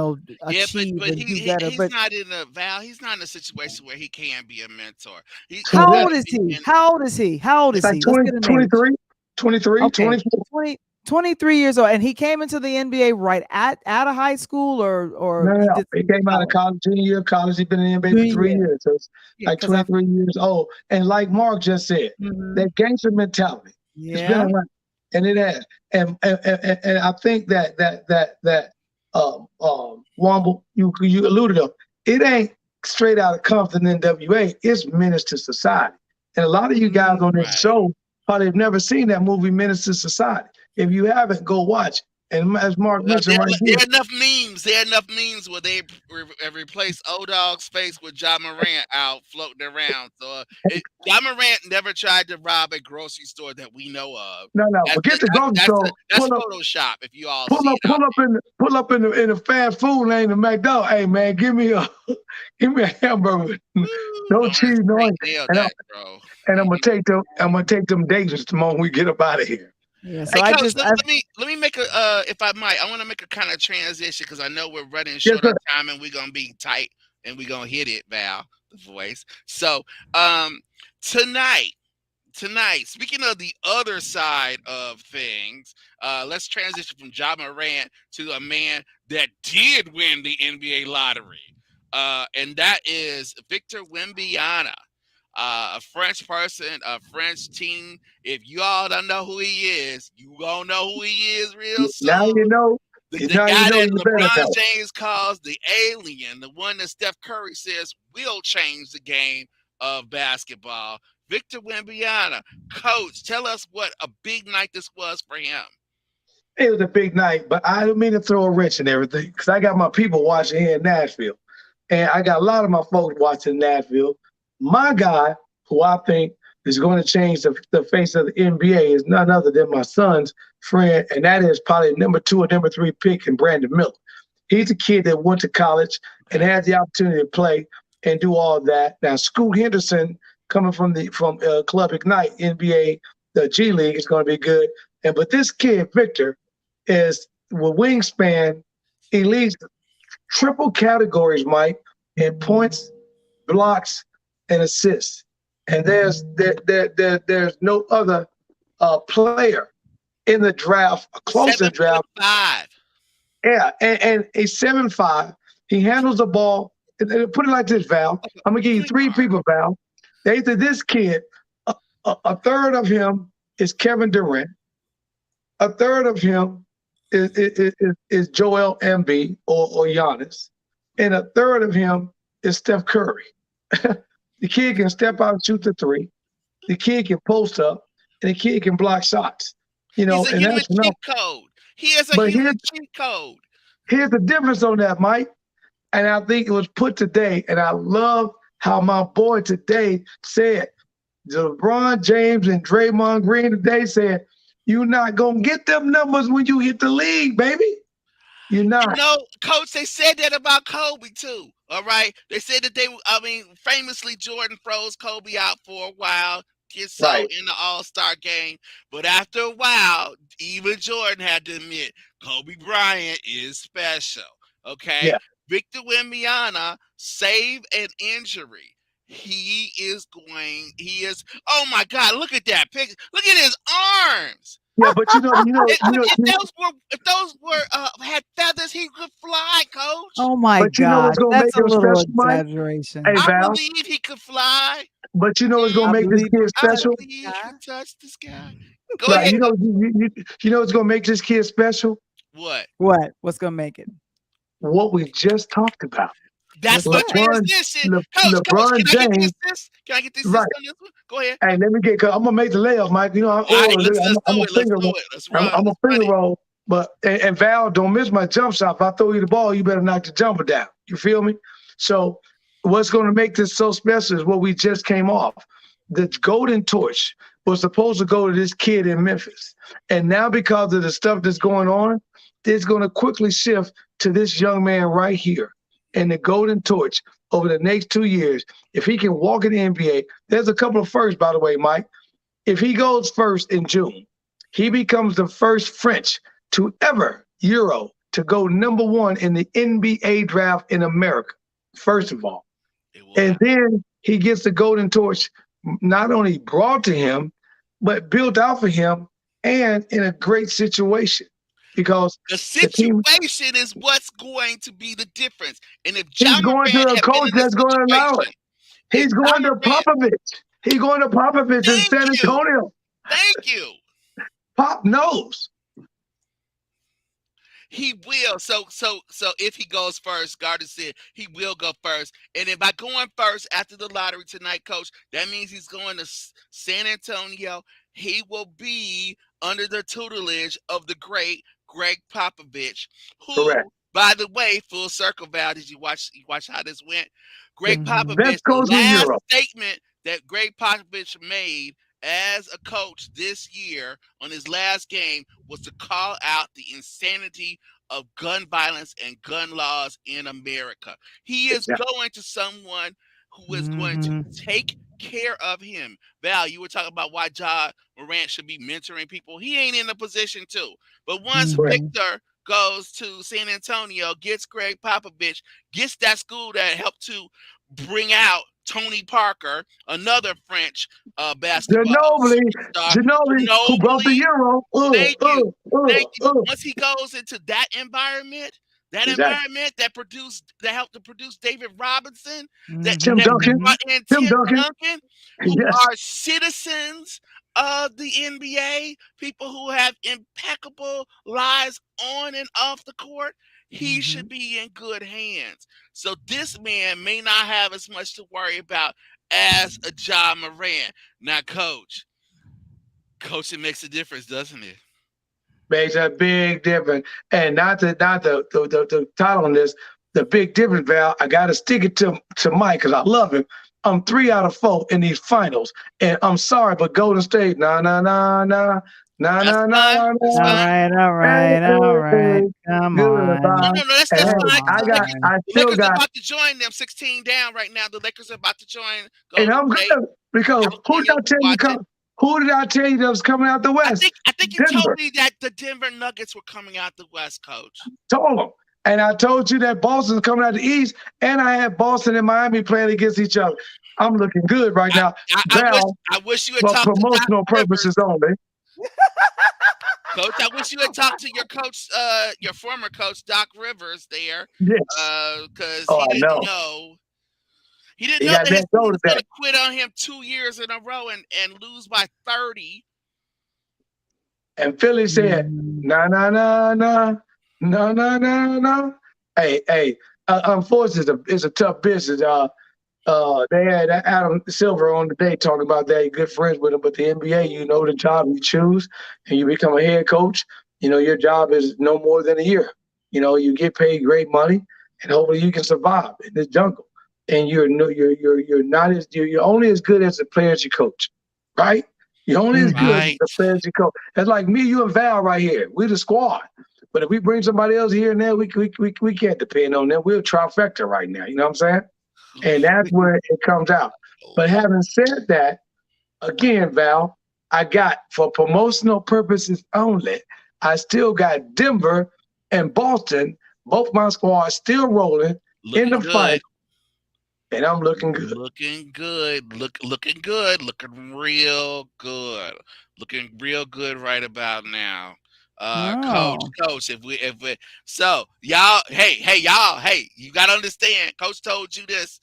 achieve but and do better. he's But not in a Val. He's not in a situation where he can be a mentor. He's how Who is got that? old to is be he? in. How old is he? How old It's is like he? Let's 20, get an age. 23, 23, Okay, 24. 23 years old, and he came into the NBA right out of high school, or No, no, he no. did He some came out of college. college, junior year of college. He's been in the NBA for 3 Yeah, years. So it's yeah, like because I. 23 years old. And like Mark just said, Mhm. that gangster mentality, it's been Yeah. around. And it has. And I think Womble, you alluded to, it ain't straight out of Compton NWA, it's Menace to Society. And a lot of you guys on this Right. show probably have never seen that movie Menace to Society. If you haven't, go watch. And as Mark Well, mentioned right there here, are enough memes. There are enough memes where they replace old dog's face with John Morant out floating around. So John Morant never tried to rob a grocery store that we know of. no, forget the grocery store. That's Photoshop. If you all Pull see up, it out pull up in the fast food lane to McDonald's. Hey man, give me a hamburger, there. no Lawrence cheese, no Frank onion. nailed And that, bro. I'm gonna take them. I'm gonna take them dangerous the moment we get up out of here. Yeah. Hey, So Coach, let me make a if I might, I want to make a kind of transition because I know we're running Yes, short sir. on time and we're gonna be tight and we're gonna hit it, Val, the voice. So um tonight, speaking of the other side of things, let's transition from Ja Morant to a man that did win the NBA lottery. And that is Victor Wembanyama. A French person, a French team. If you all don't know who he is, you gonna know who he is real Now soon. you know. The Now you guy know that you better LeBron know. James calls the alien, the one that Steph Curry says will change the game of basketball. Victor Wembanyama, coach, tell us what a big night this was for him. It was a big night, but I didn't mean to throw a wrench in everything because I got my people watching here in Nashville, and I got a lot of my folks watching Nashville. My guy, who I think is going to change the face of the NBA, is none other than my son's friend, and that is probably number 2 or number 3 pick in Brandon Miller. He's a kid that went to college and had the opportunity to play and do all that. Now, Scoot Henderson, coming from Club Ignite NBA, the G League, is going to be good. But this kid Victor is with wingspan, he leads triple categories, Mike, in points, blocks, and assists. And there's no other player in the draft, close to the Seven foot draft. five. Yeah, and a 7'5". He handles the ball. Put it like this, Val. I'm gonna give you 3 people, Val. They said this kid, a third of him is Kevin Durant. A third of him is Joel Embiid or Giannis, and a third of him is Steph Curry. The kid can step out and shoot the 3. The kid can post up, and the kid can block shots. He's a And human that's enough. cheat code. He is a But human cheat code. here's the difference on that, Mike. And I think it was put today, and I love how my boy today said, LeBron James and Draymond Green today said, you're not going to get them numbers when you hit the league, baby. You're not. Coach, they said that about Kobe too. All right. They said that famously Jordan froze Kobe out for a while, Right. in the All-Star game. But after a while, even Jordan had to admit Kobe Bryant is special. Okay. Yeah. Victor Wembanyama, save an injury. Oh my God, look at that picture. Look at his arms. Yeah, but If those were had feathers, he could fly, coach. Oh my but you know what's God, gonna that's make a him little special, Mike? exaggeration. Hey, I Val. believe he could fly. But you know what's gonna I make this believe kid you I special? believe he could touch the sky. Go Right. ahead. You know what's gonna make this kid special? What? What's gonna make it? What we just talked about. That's my transition. Coach, LeBron can I get the James. assist? Can I get the assist Right. on this one? Go ahead. Hey, let me I'm gonna make the layup, Mike. You know, All right, let's do I'm a it. Let's finger do roll. it. Let's run. I'm a Let's finger run it. roll. But and Val, don't miss my jump shot. If I throw you the ball, you better knock the jumper down. You feel me? So what's going to make this so special is what we just came off. The golden torch was supposed to go to this kid in Memphis. And now because of the stuff that's going on, it's going to quickly shift to this young man right here. And the golden torch over the next 2 years, if he can walk in the NBA, there's a couple of firsts, by the way, Mike. If he goes first in June, he becomes the first French to ever Euro to go number 1 in the NBA draft in America, first of all. And then he gets the golden torch not only brought to him, but built out for him and in a great situation. Because the situation is what's going to be the difference. And if he's going to a coach that's going to allow it. He's going to Popovich. He's going to Popovich in San Antonio. Thank you. Pop knows. He will. So if he goes first, Gardner said he will go first. And if by going first after the lottery tonight, coach, that means he's going to San Antonio. He will be under the tutelage of the great Greg Popovich, Correct. who, by the way, full circle, Val, did you watch how this went? The Greg Mhm. Popovich, best the coach in last Europe. statement that Greg Popovich made as a coach this year on his last game was to call out the insanity of gun violence and gun laws in America. He is Yeah. going to someone who is going to Mhm. take care of him. Val, you were talking about why John Morant should be mentoring people. He ain't in a position to. But once Correct. Mhm. Victor goes to San Antonio, gets Greg Popovich, gets that school that helped to bring out Tony Parker, another French basketball Ginobili, superstar. Ginobili, who brought the Ginobili, Euro. thank you. Thank you. Uh. Once he goes into that environment Exactly. that helped to produce David Robinson, Tim that Duncan. Mhm. brought in Tim Tim Duncan. Duncan, who Yes. are citizens of the NBA, people who have impeccable lives on and off the court, he should Mhm. be in good hands. So this man may not have as much to worry about as a John Moran. Now, coaching makes a difference, doesn't it? Makes a big difference. And not the title on this, the big difference, Val. I gotta stick it to Mike because I love him. I'm 3 out of 4 in these finals. And I'm sorry, but Golden State, nah, nah, nah, nah, nah, That's nah, fine. nah, That's All nah. fine. right, all Hey, right, all hey, right. hey. Come Goodbye. No, on. no, no. That's And that's hey, Come fine because I on. still The Lakers are got, about to join them 16 down right now. The Lakers are about to join and Golden I'm State. good because who did California I will be tell you watching. come? Who did I tell you that was coming out the West? I think you told Denver. me that the Denver Nuggets were coming out the West, Coach. Told them. And I told you that Boston's coming out the East, and I had Boston and Miami playing against each other. I'm looking good right I, now. I Val, I wish you had for talked to Doc promotional purposes Rivers, only. Coach. I wish you had talked to your coach, your former coach, Doc Rivers, there, Yes. because Oh, I know. he didn't He know got that his let team go was going today. to quit on him 2 years in a row and lose by 30. And Philly said, Mhm. nah, nah, nah, nah, no, no, no, no. Hey, unfortunately, it's a tough business. They had Adam Silver on today talking about that. You're good friends with him, but the NBA, you know the job you choose, and you become a head coach. You know your job is no more than a year. You know you get paid great money, and hopefully you can survive in this jungle. And you're not as you're only as good as the players you coach, right? You're only as good as Mhm. Right. the players you coach. It's like me, you, and Val right here. We're the squad. But if we bring somebody else here and there, we can't depend on them. We're a trifecta right now. You know what I'm saying? And that's where it comes out. But having said that, again, Val, I got for promotional purposes only, I still got Denver and Boston, both my squads still rolling in Looking the fight, good. and I'm looking good. Looking good. Looking good. Looking real good. Looking real good right about now. Oh. Coach, if we so y'all, hey, you gotta understand, Coach told you this.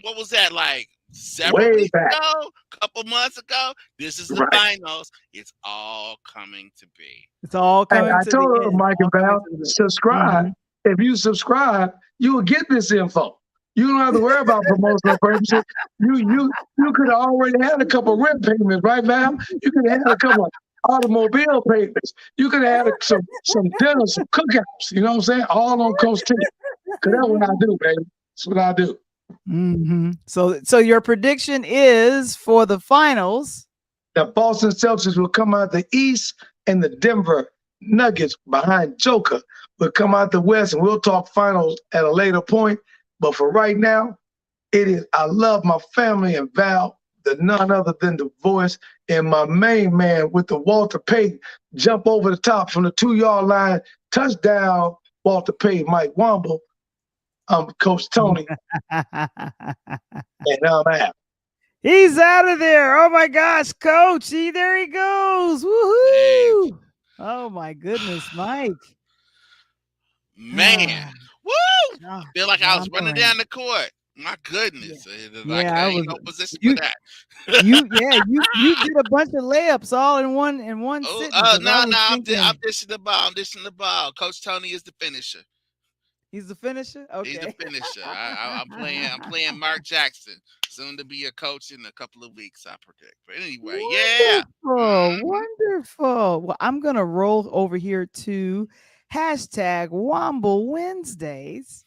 What was that like several Way weeks back, ago, couple months ago? This is the right? finals. It's all coming to be. It's all Hey, coming I to the told end. Mike and All coming Val, to the subscribe. Mhm. If you subscribe, you will get this info. You don't have to worry about promotional purposes. You could have already had a couple rent payments, right, Val? You could have had a couple automobile payments. You could have had some dinner, some cookouts. You know what I'm saying? All on Coast T. Because that's what I do, baby. That's what I do. Mhm. So your prediction is for the finals. The Boston Celtics will come out the East, and the Denver Nuggets behind Joker will come out the West, and we'll talk finals at a later point. But for right now, it is I love my family and Val, the none other than the voice, and my main man with the Walter Payton jump over the top from the 2 yard line, touchdown, Walter Payton, Mike Womble. I'm Coach Tony, and I'm out. He's out of there. Oh my gosh, coach. There he goes. Hey, Woohoo. Oh my goodness, Mike. man, woo! I feel like I John was running Moran. down the court. My Yeah. goodness, like Yeah, I I ain't was no position for you that. you did a bunch of layups all in one Oh, sitting because I no, was I'm thinking dishing the ball. I'm dishing the ball. Coach Tony is the finisher. He's the finisher. He's the Okay. finisher. I'm playing Mark Jackson, soon to be a coach in a couple of weeks, I predict. But anyway, yeah. Wonderful, Mhm. wonderful. Well, I'm gonna roll over here to hashtag Womble Wednesdays.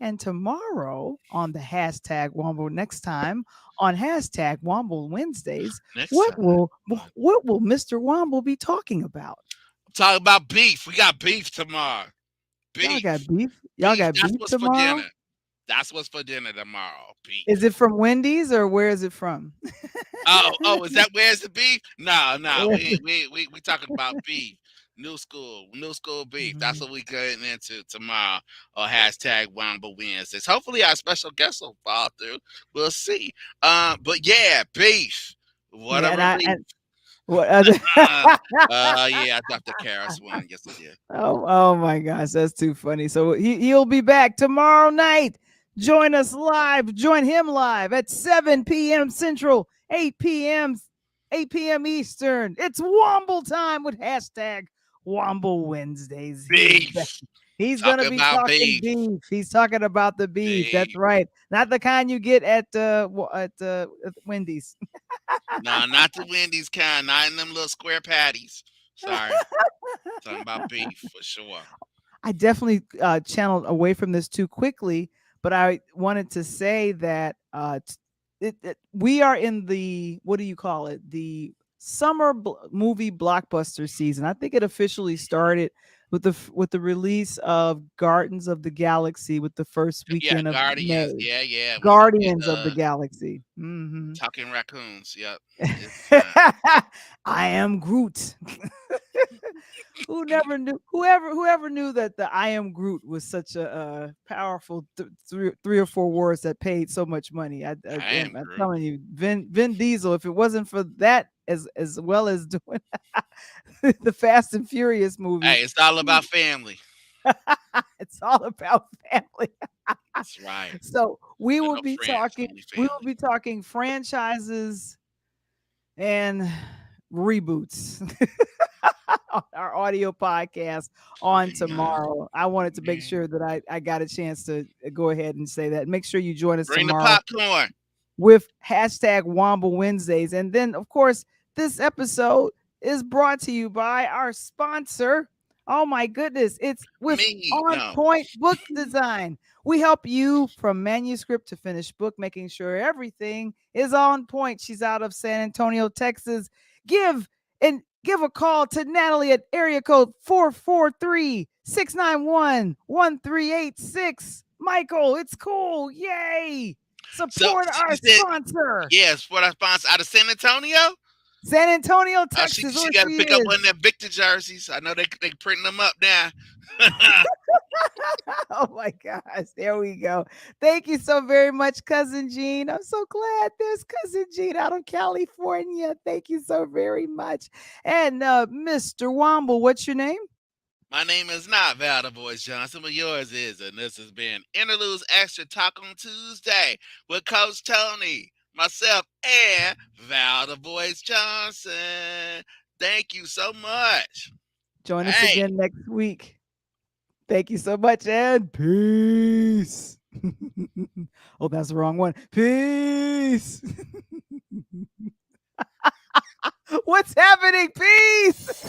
And tomorrow on the hashtag Womble, next time on hashtag Womble Wednesdays, Next what time, will what will Mr. Womble be talking about? I'm talking about beef. We got beef tomorrow. Y'all got Beef. beef? Y'all Beef. got That's beef what's for tomorrow? dinner. That's what's for dinner tomorrow. Is it Beef. from Wendy's or where is it from? Oh, is that where's the beef? No, Where's we talking about beef. New school beef. That's it? what we getting into tomorrow. Or hashtag Wamba Wednesdays. Hopefully our special guest will fall through. We'll see. But yeah, beef. What a Yeah, relief. and what other Uh, yeah, I dropped the Karis one. Yes, I did. oh my gosh, that's too funny. So he'll be back tomorrow night. Join us live. Join him live at 7 p.m. Central, 8 p.m. Eastern. It's Womble time with hashtag Womble Wednesdays. He's back. Beef. He's Talk gonna be about talking beef. beef. He's talking about the beef. That's Beef. right. Not the kind you get at Wendy's. No, not the Wendy's kind. Not in them little square patties. Sorry. Talking about beef for sure. I definitely channeled away from this too quickly, but I wanted to say that we are in the, what do you call it? The summer movie blockbuster season. I think it officially started with the release of Gardens of the Galaxy with the first Yeah, weekend of Guardians. May. Yeah. When we get Guardians of the Galaxy. Hmm. talking raccoons. Yep. It's time. I am Groot. Who never knew? Whoever knew that the "I am Groot" was such a powerful three or four words that paid so much money. I am I'm Groot. telling you, Vin Diesel. If it wasn't for that, as well as doing the Fast and Furious movies, Hey, it's all about family. it's all about family. That's right. So we We're will no be friends. talking. Only We will family. be talking franchises and reboots on our audio podcast on Yeah. tomorrow. I wanted to make Yeah. sure that I got a chance to go ahead and say that. Make sure you join us Bring the tomorrow popcorn. with hashtag Womble Wednesdays. And then, of course, this episode is brought to you by our sponsor. Oh my goodness, it's with Me. On No. Point Book Design. We help you from manuscript to finished book, making sure everything is on point. She's out of San Antonio, Texas. Give a call to Natalie at area code 443-691-1386. Michael, it's cool. Yay. So Support she our said, sponsor. yes, for our sponsor out of San Antonio. San Antonio, She Texas, she where got to she pick up is. one of them Victor jerseys. I know they printing them up now. Oh my gosh. There we go. Thank you so very much, Cousin Jean. I'm so glad there's Cousin Jean out of California. Thank you so very much. And Mr. Womble, what's your name? My name is not Val the Voice Johnson, but yours is, and this has been Interludes Extra Talk on Tuesday with Coach Tony, myself, and Val the Voice Johnson. Thank you so much. Join us Hey. again next week. Thank you so much and peace. Oh, that's the wrong one. Peace. What's happening? Peace.